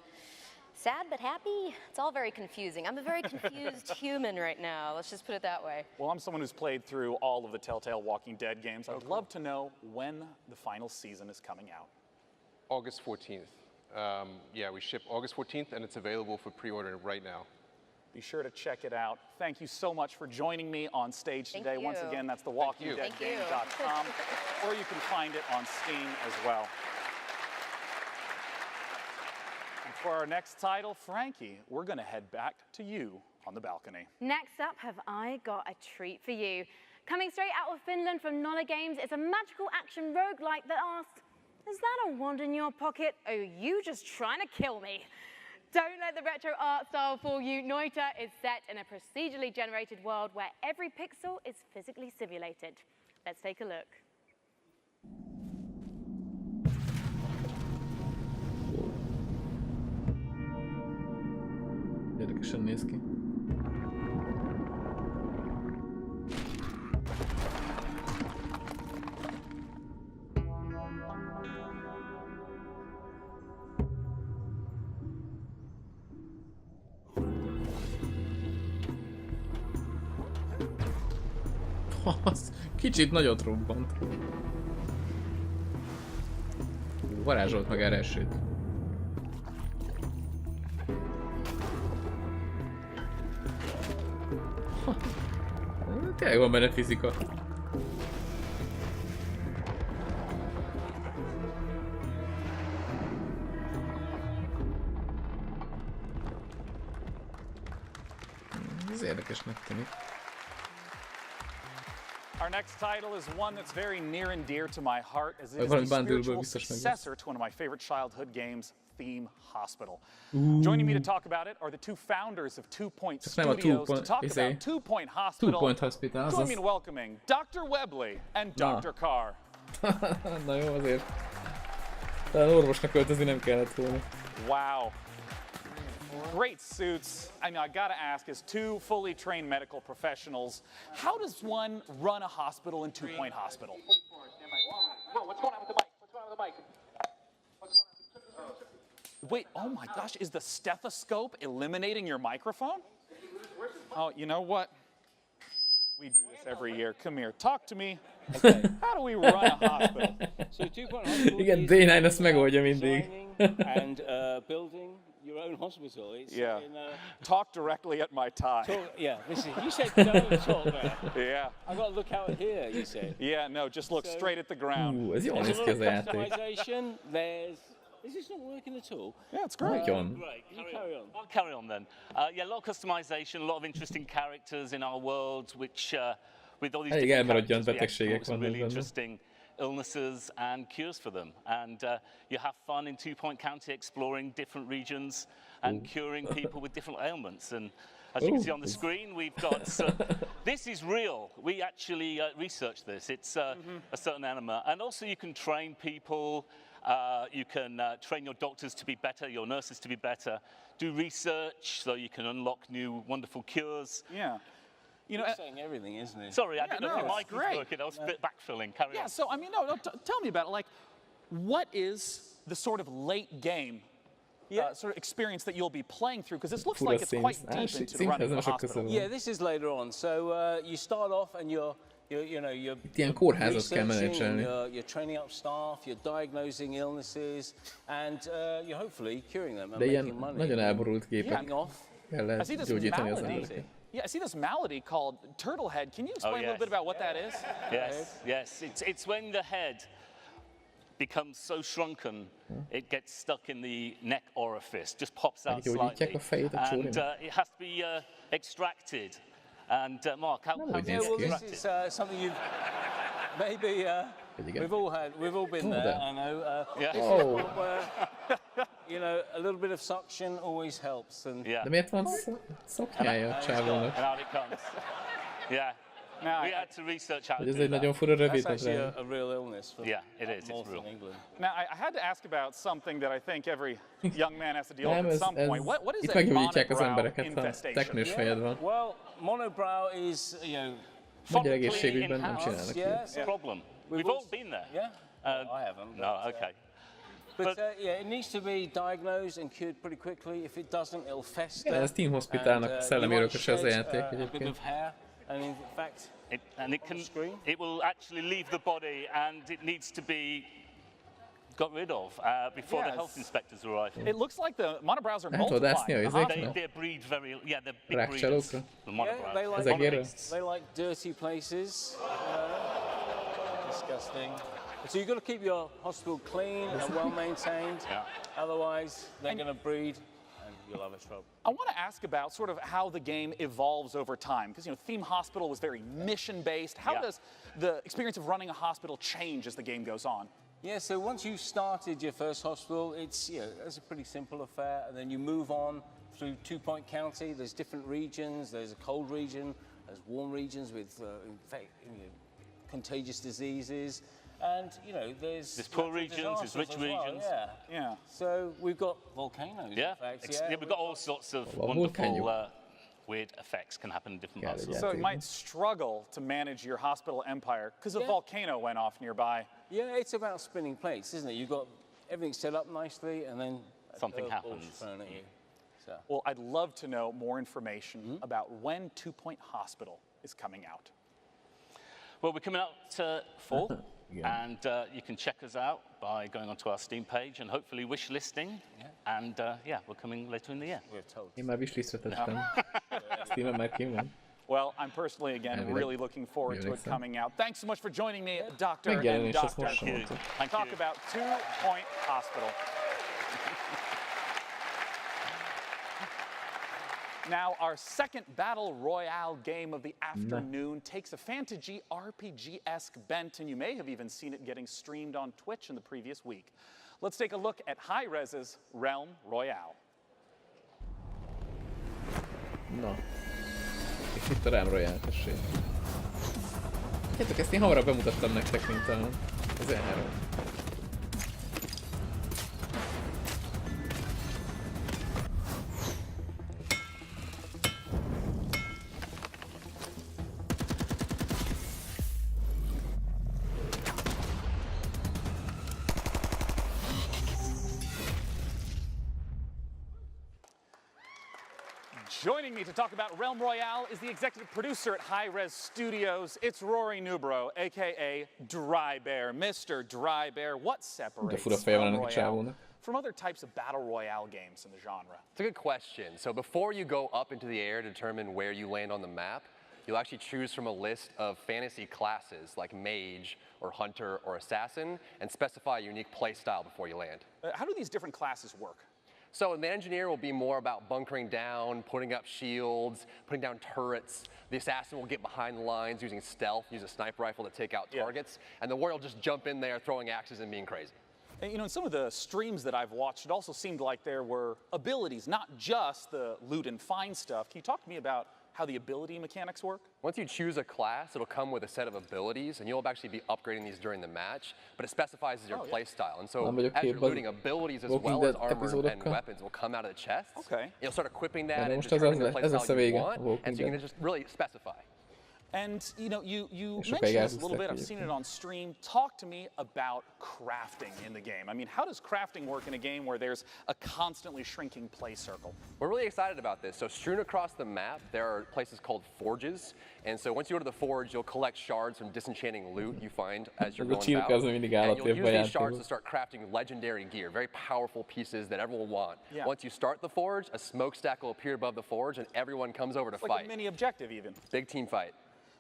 sad but happy? It's all very confusing. I'm a very confused human right now. Let's just put it that way. Well, I'm someone who's played through all of the Telltale Walking Dead games. I'd love to know when the final season is coming out. August 14th. We ship August 14th, and it's available for pre-order right now. Be sure to check it out. Thank you so much for joining me on stage today. Once again, that's thewalkingdeadgame.com, or you can find it on Steam as well. And for our next title, Frankie, we're going to head back to you on the balcony. Next up, have I got a treat for you. Coming straight out of Finland from Nolla Games, it's a magical action roguelike that asks, is that a wand in your pocket, or are you just trying to kill me? Don't let the retro art style fool you. Noita is set in a procedurally generated world where every pixel is physically simulated. Let's take a look. Érdekesen néz ki. Kicsit nagyot robbant. Varázsolt meg erre esőt. Tényleg van benne fizika. Ez érdekesnek tűnik. Our next title is one that's very near and dear to my heart, as it is the spiritual successor to one of my favorite childhood games, Theme Hospital. Joining me to talk about it are the two founders of 2 Point Studios to talk about 2 Point Hospital. 2 Point Hospital. Join me in welcoming Dr. Webley and Dr. Carr. Na jó, azért. Talán orvosnak költözni nem kellett volna. Wow. Great suits. I mean, I gotta ask, as two fully trained medical professionals, how does one run a hospital in 2 Point Hospital? What's going on with the mic? What's going on with the mic? Wait, oh my gosh, is the stethoscope eliminating your microphone? Oh, you know what? We do this every year. Come here, talk to me. Okay. How do we run a hospital? So 2 Point Hospital igen, D9 ezt megoldja mindig. And building your own hospital. It's Talk directly at my tie. You said don't talk there. Yeah. I got to look out here, you said. Yeah, no, just look straight at the ground. Ez jól néz ki az játék. Customization, is this not working at all? Yeah, it's great. Great. Carry on. I'll carry on then. Yeah, a lot of customization, a lot of interesting characters in our world, which with all these different characters, we have some really interesting illnesses and cures for them. And you have fun in 2 Point County exploring different regions and curing people with different ailments. And as you can see on the screen, we've got, this is real. We actually researched this. It's a certain animal. And also you can train people. You can train your doctors to be better, your nurses to be better, do research so you can unlock new wonderful cures. Yeah. You know, saying everything, isn't it? Sorry, I didn't know if your mic was working. I was backfilling. Carry on. Yeah, so I mean, tell me about it. Like, what is the sort of late game sort of experience that you'll be playing through? Because this looks like it's quite deep into running the hospital. Yeah, this is later on. So you start off and you're ilyen kórházat kell menedzselni. You're training up staff, you're diagnosing illnesses, and you're hopefully curing them and making money. De ilyen nagyon elborult gépek kell lehet gyógyítani az embereket. Yeah, I see this malady called turtle head. Can you explain a little bit about what that is? Yes. It's when the head becomes so shrunken, it gets stuck in the neck orifice, just pops out slightly, and it has to be extracted. And Mark, how this is something you've maybe we've all been there. I know. You know, a little bit of suction always helps. And De miért van szoknyája a csávónak? And out it comes. Yeah. Now, we had to research how to do Ez egy nagyon fura rövid. That's actually a real illness. Yeah, it is. It's real. Now, I had to ask about something that I think every young man has to deal with at some point. What is itt a meggyógyítják az monobrow embereket, ha infestation? teknős fejed van. Well, monobrow is, Magyar egészségügyben nem csinálnak ilyet. Problem. We've all been there. Yeah. I haven't. No, okay. But it needs to be diagnosed and cured pretty quickly. If it doesn't, it'll fester. Ez Team Hospitalnak szellemi örököse az a játék egyébként. And in fact, it will actually leave the body, and it needs to be got rid of before the health inspectors arrive. It looks like the monobrows are multiplying. They breed very, they're big breeders. The monobrows. They like dirty places. Disgusting. So you've got to keep your hospital clean and well maintained. Otherwise, they're going to breed. You'll have a trouble. I want to ask about sort of how the game evolves over time, because Theme Hospital was very mission-based. How does the experience of running a hospital change as the game goes on? Yeah, so once you've started your first hospital, it's a pretty simple affair, and then you move on through 2 Point County. There's different regions. There's a cold region. There's warm regions with contagious diseases. And there's poor regions, there's rich regions. Yeah. So we've got volcanoes. Yeah. We've got all sorts of wonderful weird effects can happen in different parts of the world. So you might struggle to manage your hospital empire because a volcano went off nearby. Yeah, it's about spinning plates, isn't it? You've got everything set up nicely, and then something happens. Thrown at you. So. Well, I'd love to know more information about when 2 Point Hospital is coming out. Well, we're coming up to fall, and you can check us out by going onto our Steam page and hopefully wish listing. And yeah, we're coming later in the year. Én már wishlistoltam. Steam-en már kim van. Well, I'm personally, again, really looking forward to it coming out. Thanks so much for joining me, Doctor and Doctor. Talk about 2 Point Hospital. Now, our second Battle Royale game of the afternoon takes a fantasy RPG-esque bent, and you may have even seen it getting streamed on Twitch in the previous week. Let's take a look at Hi-Rez's Realm Royale. No. És itt a Realm Royale, tessék. Tudjátok, ezt én hamarabb bemutattam nektek, mint az E3. Joining me to talk about Realm Royale is the executive producer at Hi-Rez Studios. It's Rory Newbro, aka Dry Bear. Mr. Dry Bear, what separates Realm Royale from other types of Battle Royale games in the genre? It's a good question. So before you go up into the air to determine where you land on the map, you'll actually choose from a list of fantasy classes like Mage or Hunter or Assassin and specify a unique play style before you land. How do these different classes work? So the engineer will be more about bunkering down, putting up shields, putting down turrets. The assassin will get behind the lines using stealth, use a sniper rifle to take out targets. And the warrior will just jump in there throwing axes and being crazy. And, you know, in some of the streams that I've watched, it also seemed like there were abilities, not just the loot and find stuff. Can you talk to me about how the ability mechanics work? Once you choose a class, it'll come with a set of abilities, and you'll actually be upgrading these during the match, but it specifies your play style. And so as you're looting, abilities as well as armor and weapons will come out of the chest. Okay. You'll start equipping that and determining the play style you want, and so you can just really specify. And you know, you mentioned this a little bit, I've seen it on stream. Talk to me about crafting in the game. I mean, how does crafting work in a game where there's a constantly shrinking play circle? We're really excited about this. So strewn across the map, there are places called forges. And so once you go to the forge, you'll collect shards from disenchanting loot you find as you're going about. And you'll use these shards to start crafting legendary gear, very powerful pieces that everyone will want. Yeah. Once you start the forge, a smokestack will appear above the forge and everyone comes over to fight. Like a mini objective even. Big team fight.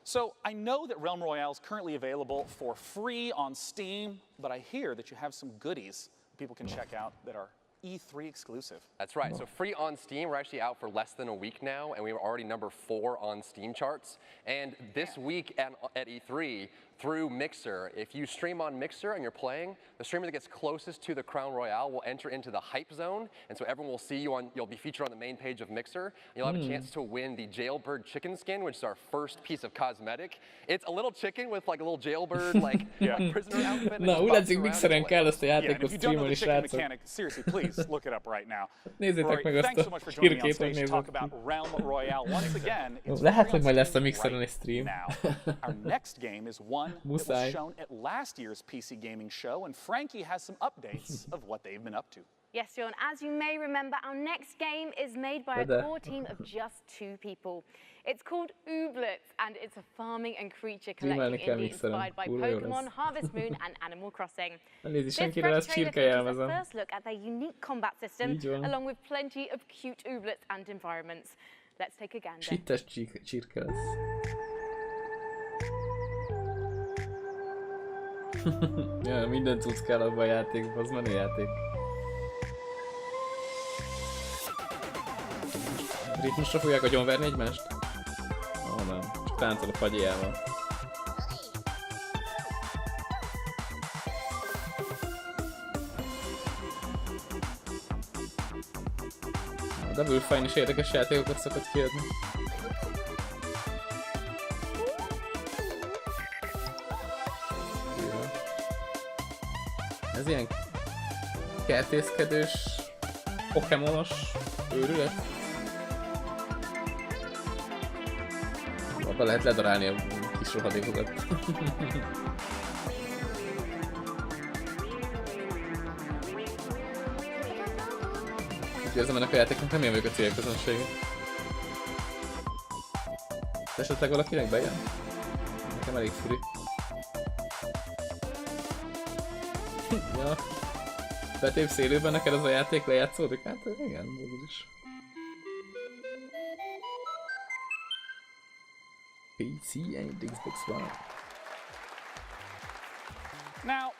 So I know that Realm Royale is currently available for free on Steam, but I hear that you have some goodies people can check out that are E3 exclusive. That's right. So free on Steam, we're actually out for less than a week now, and we were already number 4 on Steam charts. And this week at E3, through Mixer, if you stream on Mixer and you're playing, the streamer that gets closest to the Crown Royale will enter into the hype zone, and so everyone will see you you'll be featured on the main page of Mixer. You'll have a chance to win the Jailbird chicken skin, which is our first piece of cosmetic. It's a little chicken with like a little jailbird, like prisoner outfit. Na, úgy látszik Mixeren kell ezt a játékot streamolni, srácok. Seriously, please look it up right now. Nézzétek meg azt a hírkét, hogy nézzük. Lehet, hogy majd lesz a Mixeren egy stream. Our next game is one that was shown at last year's PC gaming show, and Frankie has some updates of what they've been up to. Yes, John, as you may remember, our next game is made by a core team of just 2 people. It's called E3-at, and it's a farming and creature collecting indie inspired by Pokemon, Harvest Moon, and Animal Crossing. This fresh trailer features a first look at their unique combat system, along with plenty of cute E3-ats and environments. Let's take a gander. Csittes csirke lesz. Ja, minden cucc kell abban a játékban, az menő játék. Ritmusra fogják agyonverni egymást? Ó, nem, csak táncol a fagyjával. A Double Fine is érdekes játékokat szokott kiadni. Ez ilyen kertészkedős, pokémonos őrület. Abba lehet ledarálni a kis rohadékokat. Úgy érzem, ennek a játéknak nem én vagyok a célközönsége. Esetleg valakinek bejön? Nekem elég furi. Ja. Betépsz élőben neked az a játék lejátszódik? Hát igen, mégis. PC and Xbox One. Now,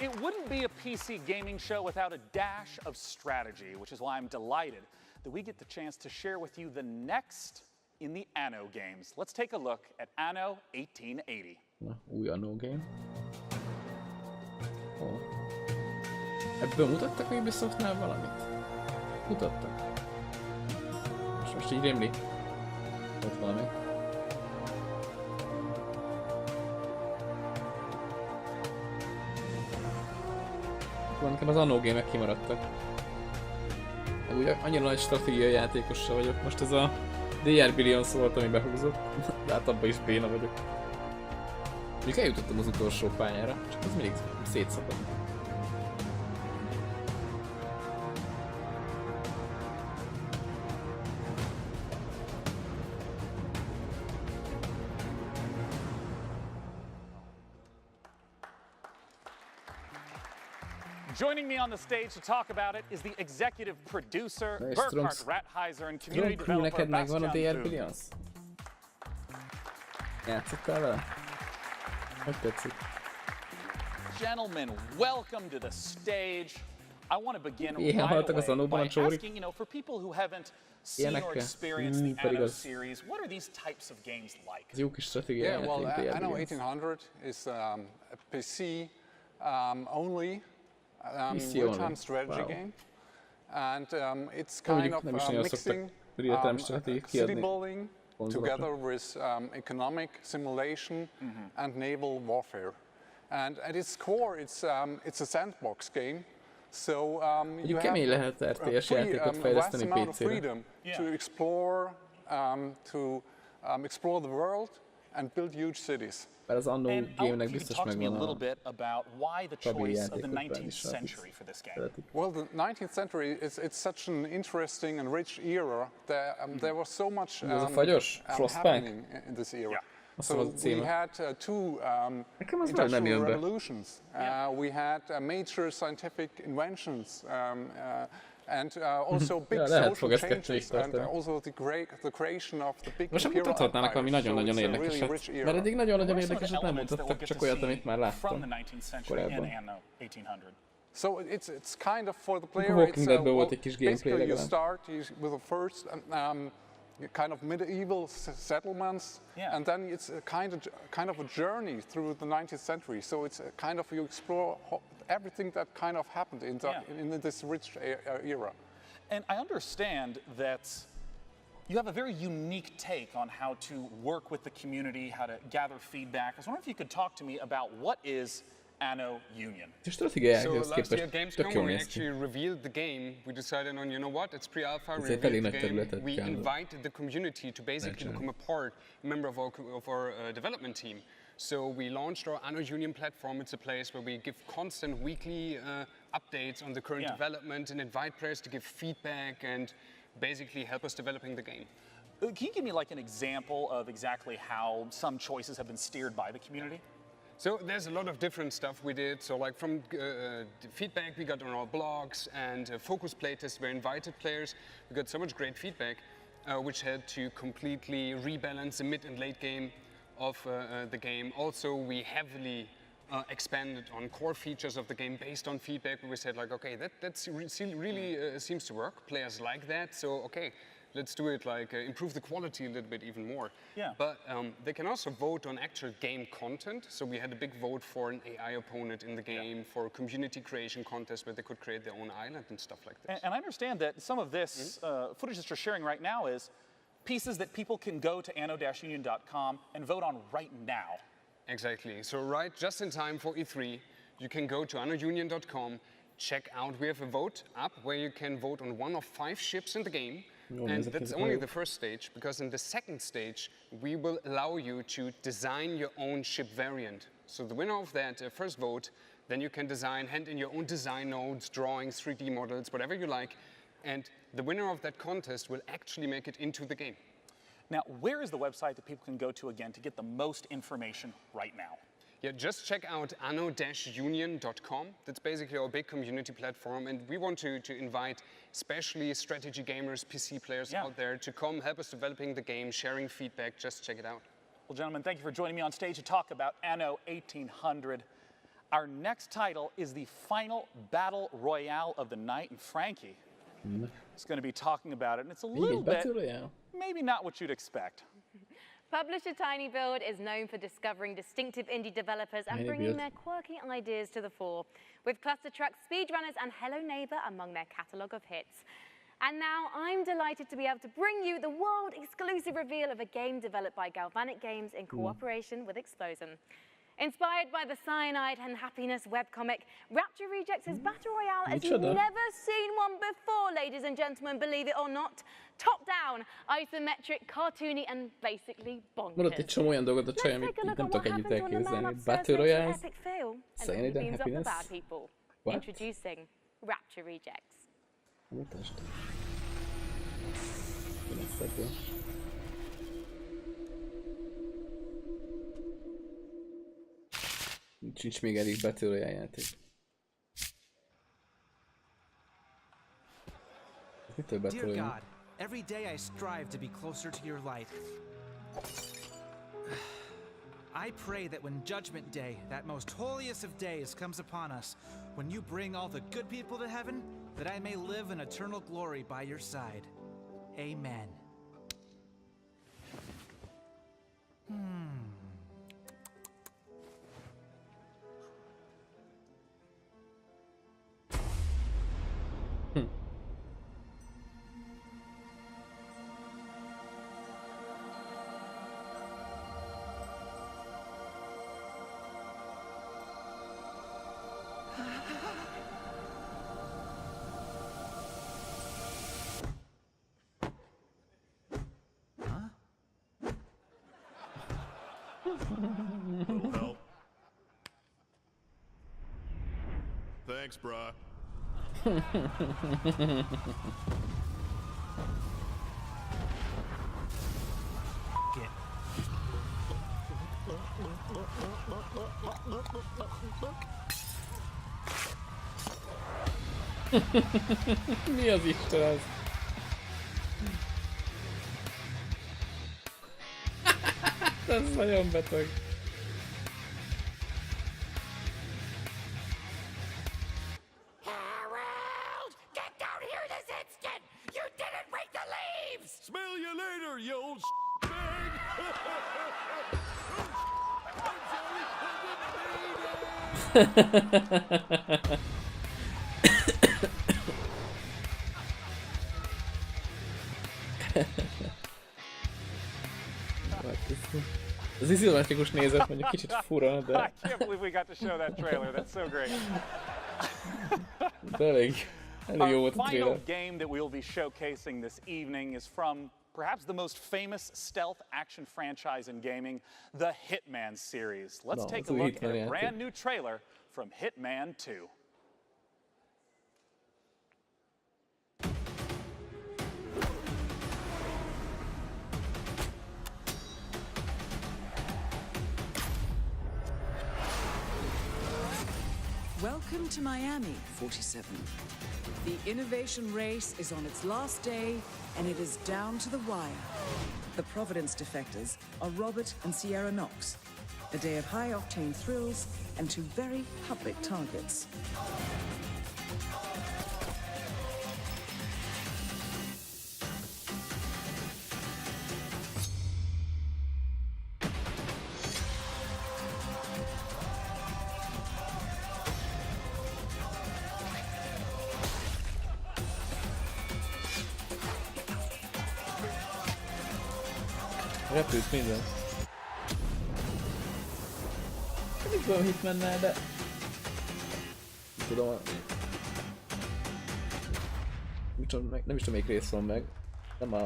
it wouldn't be a PC gaming show without a dash of strategy, which is why I'm delighted that we get the chance to share with you the next in the Anno games. Let's take a look at Anno 1880. Na, új Anno game. Oh. Ebből mutattak még Ubisoftnál valamit? Mutattak. Most így rémlik. Ott valami. Akkor nekem az Anno game-ek kimaradtak. Meg úgy annyira nagy stratégiai játékossal vagyok. Most ez a DR Billions volt, ami behúzott. De hát abban is béna vagyok. Mondjuk eljutottam az utolsó pályára, csak ez mindig szétszabad. Joining me on the stage to talk about it is the executive producer, Burkhard Rattheiser, and community developer Bastian Boone. Játszottál vele? Hogy tetszik? Gentlemen, welcome to the stage. I want to begin right away by asking, for people who haven't seen or experienced the Anno series, what are these types of games like? Yeah, well, Anno 1800 is a PC only real-time strategy game, and it's kind of mixing city building together with economic simulation and naval warfare. And at its core, it's a sandbox game, so you have a vast amount of freedom to explore the world and build huge cities. Bár az Anno game-nek biztos megvan a stabil játékot szeretik. Well, the 19th century it's such an interesting and rich era. There was so much happening in this era. Yeah. So we had two industrial revolutions. We had major scientific inventions. And also big social changes, and also the creation of the big most mutathatnának valami nagyon-nagyon érdekeset, mert eddig nagyon-nagyon érdekeset nem mutattak, csak olyat, amit már láttam korábban. So it's kind of for the player, basically you start with the first kind of medieval settlements, and then it's a kind of a journey through the 19th century. So it's a kind of you explore everything that kind of happened in this rich era. And I understand that you have a very unique take on how to work with the community, how to gather feedback. I was wondering if you could talk to me about what is Anno Union. So last year at Gamescom, when we actually revealed the game, we decided on, you know what, it's pre-alpha, we revealed the game, we invited the community to basically become a member of our development team. So we launched our Anno Union platform. It's a place where we give constant weekly updates on the current development and invite players to give feedback and basically help us developing the game. Can you give me like an example of exactly how some choices have been steered by the community? So there's a lot of different stuff we did. So like from feedback we got on our blogs and focus playtests where invited players. We got so much great feedback, which had to completely rebalance the mid and late game of the game. Also, we heavily expanded on core features of the game based on feedback. We said like, okay, that really seems to work. Players like that, so okay, let's do it. Like improve the quality a little bit even more. Yeah. But they can also vote on actual game content. So we had a big vote for an AI opponent in the game, for a community creation contest where they could create their own island and stuff like this. And I understand that some of this footage that you're sharing right now is pieces that people can go to anno-union.com and vote on right now. Exactly. So right just in time for E3, you can go to anno-union.com, check out, we have a vote up where you can vote on one of 5 ships in the game. And that's only the first stage, because in the second stage, we will allow you to design your own ship variant. So the winner of that first vote, then you can hand in your own design nodes, drawings, 3D models, whatever you like. And the winner of that contest will actually make it into the game. Now, where is the website that people can go to again to get the most information right now? Yeah, just check out anno-union.com. That's basically our big community platform, and we want to invite especially strategy gamers, PC players out there to come help us developing the game, sharing feedback. Just check it out. Well, gentlemen, thank you for joining me on stage to talk about Anno 1800. Our next title is the final battle royale of the night, and Frankie is going to be talking about it, and it's a little bit, maybe not what you'd expect. Publisher TinyBuild is known for discovering distinctive indie developers and bringing their quirky ideas to the fore, with Cluster Truck, Speedrunners and Hello Neighbor among their catalogue of hits. And now I'm delighted to be able to bring you the world-exclusive reveal of a game developed by Galvanic Games in cooperation with Explosion. Inspired by the Cyanide and Happiness webcomic, Rapture Rejects' Battle Royale as you've never seen one before, ladies and gentlemen, believe it or not. Top-down, isometric, cartoony and basically bonkers. Maradt egy csomó olyan dolgot a csaj, amit így nem tudok együtt elképzelni. Battle Royale, Cyanide and Happiness. What? Introducing Rapture Rejects. Mutasd. Mi lesz ebből? Nincs még elég Battle Royale játék. Mitől Battle Royale? Every day I strive to be closer to your light. I pray that when Judgment Day, that most holiest of days, comes upon us, when you bring all the good people to heaven, that I may live in eternal glory by your side. Amen. Little help. Thanks, brah. Mi az Isten ez? Ez nagyon beteg. Harold! Get down here this instant! You didn't break the leaves! Smell you later, you old bag! Az izomatikus nézet mondjuk kicsit fura, de... I can't believe we got to show that trailer. That's so great. Elég jó volt a Our trailer. final game that we'll be showcasing this evening is from perhaps the most famous stealth action franchise in gaming, the Hitman series. Let's take a look at a brand new trailer from Hitman 2. Welcome to Miami, 47. The innovation race is on its last day, and it is down to the wire. The Providence defectors are Robert and Sierra Knox. A day of high-octane thrills and two very public targets. Repült minden. Nem tudom, Hitmannel, de... Nem tudom... Nem is tudom, melyik rész van meg. Nem az,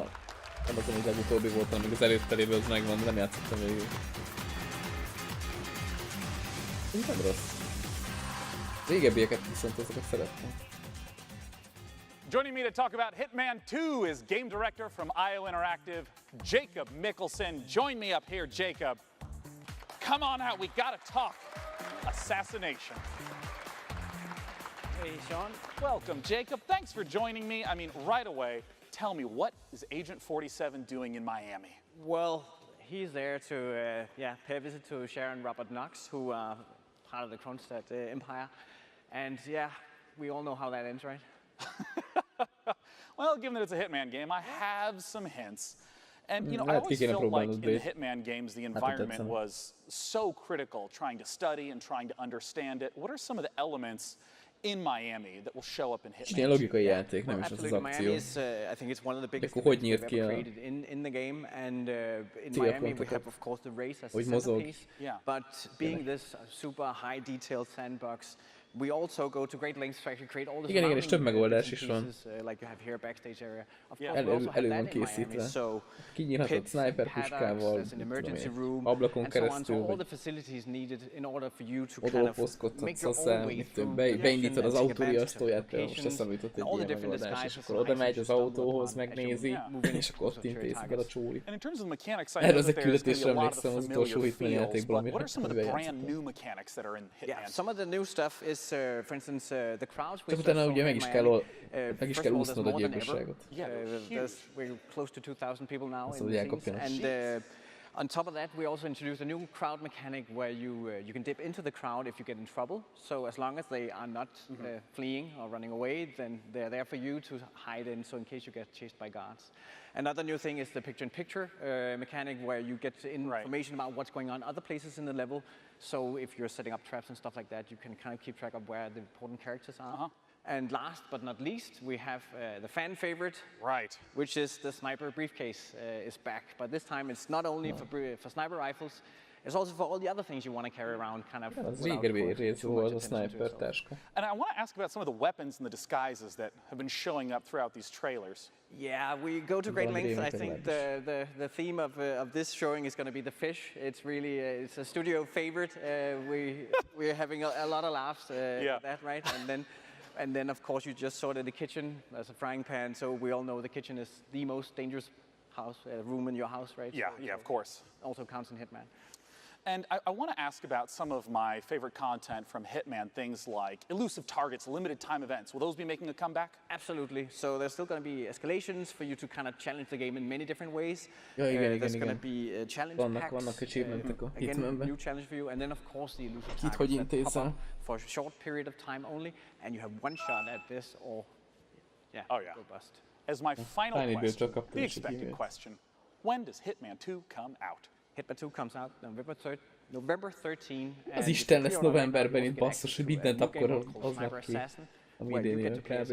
amit legutóbbi volt, hanem még az előtteléből az megvan, de nem játszottam végül. Ez nem rossz. Régebbieket viszont azokat szerettem. Joining me to talk about Hitman 2 is game director from IO Interactive, Jacob Mikkelsen. Join me up here, Jacob. Come on out, we gotta talk. Assassination. Hey, Sean. Welcome, Jacob. Thanks for joining me. I mean, right away, tell me, what is Agent 47 doing in Miami? Well, he's there to pay a visit to Sharon Robert Knox, who are part of the Kronstadt Empire. And yeah, we all know how that ends, right? Well, given that it's a Hitman game, I have some hints. And, you know, I always feel like in the Hitman games, the environment was so critical, trying to study and trying to understand it. What are some of the elements in Miami that will show up in Hitman? Ilyen logikai játék, nem is az akció. Miami is, I think it's one of the biggest things we've ever created in the game, and in Miami we have, of course, the race as a centerpiece. But being this super high detailed sandbox, we also go to great lengths to actually create all the igen, és több megoldás is van. Like you have here backstage area. Of course, we also have that in Miami. So kinyílhatott sniper puskával, ablakon keresztül, all the facilities needed in order for you to kind of odafoszkodhatsz hozzá, beindítod az autóriasztóját, most eszembe jutott egy ilyen megoldás, és akkor oda megy az autóhoz, megnézi, és akkor ott intézik el a csóli. Erre az egy küldetésre emlékszem az utolsó Hitman játékból, amire játszottam. Some of the new stuff is for instance, the crowds. Csak utána ugye meg is kell úsznod a gyilkosságot. We're close to 2000 people now in the scenes, and on top of that, we also introduced a new crowd mechanic where you can dip into the crowd if you get in trouble. So as long as they are not fleeing or running away, then they're there for you to hide in. So in case you get chased by guards. Another new thing is the picture-in-picture mechanic where you get information about what's going on other places in the level. So if you're setting up traps and stuff like that, you can kind of keep track of where the important characters are. And last but not least, we have the fan favorite, which is the sniper briefcase is back. But this time it's not only for sniper rifles, it's also for all the other things you want to carry around, kind of. Az régebbi rész volt a sniper táska. And I want to ask about some of the weapons and the disguises that have been showing up throughout these trailers. Yeah, we go to great lengths. I think the theme of this showing is going to be the fish. It's really it's a studio favorite. We're having a lot of laughs at that, right? And then of course you just saw the kitchen as a frying pan. So we all know the kitchen is the most dangerous room in your house, right? Yeah, so of course. Also counts in Hitman. And I want to ask about some of my favorite content from Hitman, things like elusive targets, limited time events. Will those be making a comeback? Absolutely. So there's still going to be escalations for you to kind of challenge the game in many different ways. There's going to be challenge packs. Again, new challenge for you. And then of course the elusive targets that pop up for a short period of time only. And you have one shot at this or, go bust. As my final question, the expected question, when does Hitman 2 come out? Hitman 2 comes out November 13. Az Isten lesz novemberben itt, basszus, hogy mindent akkor hoznak ki, ami idén él kb.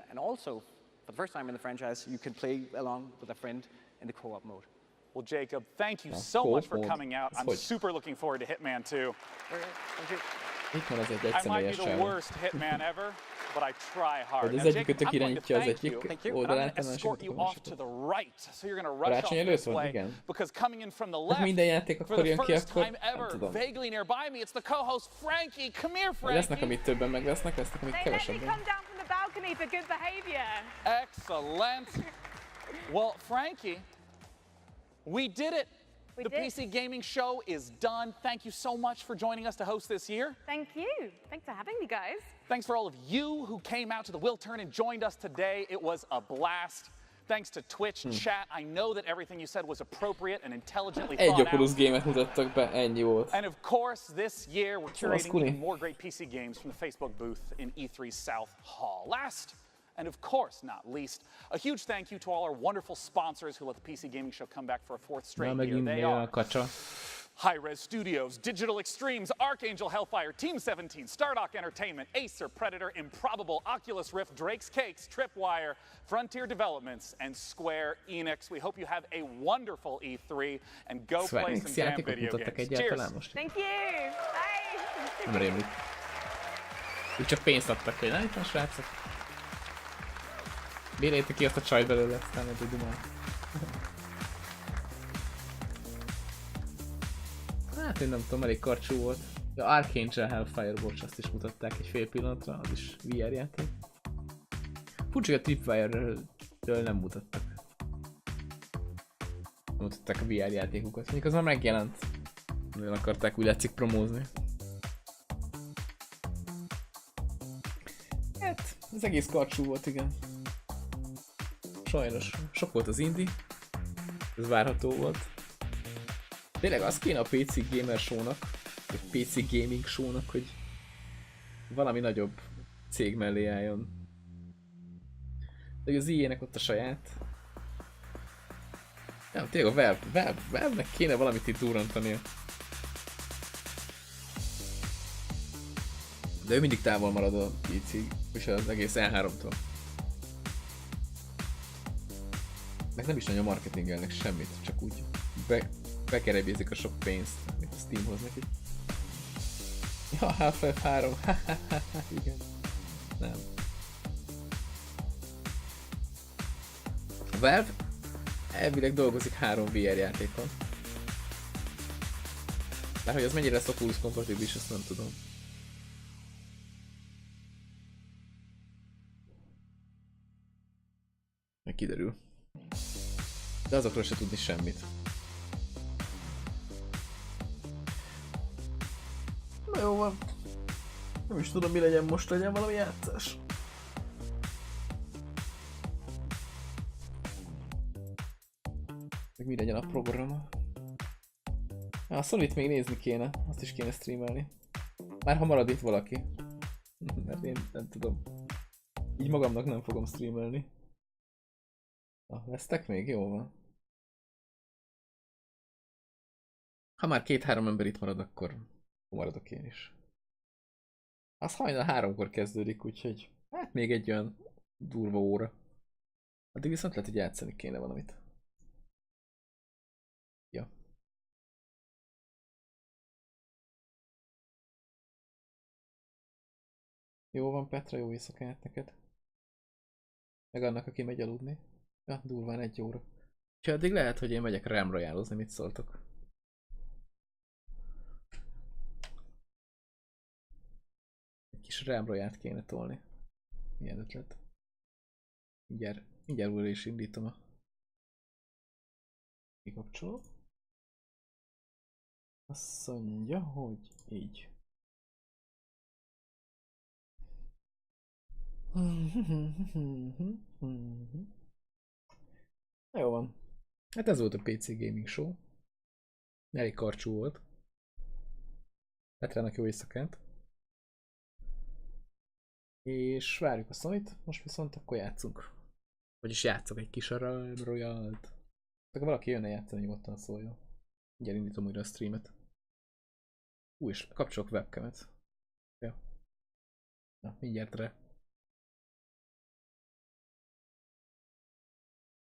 And also, for the first time in the franchise, you can play along with a friend in the co-op mode. Well, Jacob, thank you so much for coming out. I'm super looking forward to Hitman 2. Itt van az egy I might be the worst Hitman ever, but I try hard. Now, Jacob, I'm going to thank you, and I'm going to escort you off to the right, so you're going to rush off this way, because coming in from the left, for the first time ever, vaguely nearby me, it's the co-host Frankie. Come here, Frankie. Lesznek, amit többen, meg lesznek, amit kevesebben. They let me come down from the balcony for good behavior. Excellent. Well, Frankie, we did it. The PC Gaming Show is done. Thank you so much for joining us to host this year. Thank you. Thanks for having me, guys. Thanks for all of you who came out to the Wiltern and joined us today. It was a blast. Thanks to Twitch chat. I know that everything you said was appropriate and intelligently thought out. Egy Oculus Game-et mutattak be, ennyi volt. And of course, this year we're curating even more great PC games from the Facebook booth in E3 South Hall. Last, and of course not least, a huge thank you to all our wonderful sponsors who let the PC Gaming Show come back for a fourth straight year. They are Hi-Res Studios, Digital Extremes, Archangel Hellfire, Team 17, Stardock Entertainment, Acer, Predator, Improbable, Oculus Rift, Drake's Cakes, Tripwire, Frontier Developments, and Square Enix. We hope you have a wonderful E3 and go play some damn video games. Cheers! Thank you! Bye! Nem rémlik. Úgy csak pénzt adtak, hogy nem itt van, srácok. Bérjétek ki azt a csajt belőle, aztán egy dumál. Hát én nem tudom, elég karcsú volt. Ja, Archangel Hellfire, bocs, azt is mutatták egy fél pillanatra, az is VR játék. Furcsa, a Tripwire-ről nem mutattak. Nem mutatták a VR játékokat. Mondjuk az már megjelent. Nem akarták úgy látszik promózni. Hát, az egész karcsú volt, igen. Sajnos. Sok volt az indie. Ez várható volt. Tényleg az kéne a PC Gamer Show-nak, vagy PC Gaming Show-nak, hogy valami nagyobb cég mellé álljon. De az EA-nek ott a saját. Nem, tényleg a Valve-nek kéne valamit itt durrantania. De ő mindig távol marad a PC, és az egész E3-tól. Meg nem is nagyon marketingelnek semmit, csak úgy bekerebézik a sok pénzt, amit a Steam hoz neki. Ja, Half-Life 3, igen. Nem. A Valve elvileg dolgozik 3 VR játékon. Bár hogy az mennyire lesz Oculus kompatibilis, azt nem tudom. Meg kiderül. De azokról se tudni semmit. Na jó van. Nem is tudom mi legyen most, legyen valami játszás. Meg mi legyen a programa. A Sony-t még nézni kéne, azt is kéne streamelni. Már ha marad itt valaki. Mert én nem tudom. Így magamnak nem fogom streamelni. Na, lesztek még? Jó van. Ha már 2-3 ember itt marad, akkor maradok én is. Az hajnal 3-kor kezdődik, úgyhogy hát még egy olyan durva óra. Addig viszont lehet, hogy játszani kéne valamit. Ja. Jó van Petra, jó éjszakát neked. Meg annak, aki megy aludni. Ja, durván 1 óra. Úgyhogy addig lehet, hogy én megyek Realm-royalozni, mit szóltok? Egy kis Realm-royalt kéne tolni. Milyen ötlet? Mindjárt újra is indítom a kikapcsoló. Azt mondja, hogy így. Jó van. Hát ez volt a PC Gaming Show. Elég karcsú volt. Petrának jó éjszakát. És várjuk a Sony-t, most viszont akkor játszunk. Vagyis játszok egy kis Royalt. Ha valaki jönne játszani, nyugodtan szóljon. Mindjárt indítom újra a streamet. És kapcsolok webcamet. Ja. Na, mindjárt rá.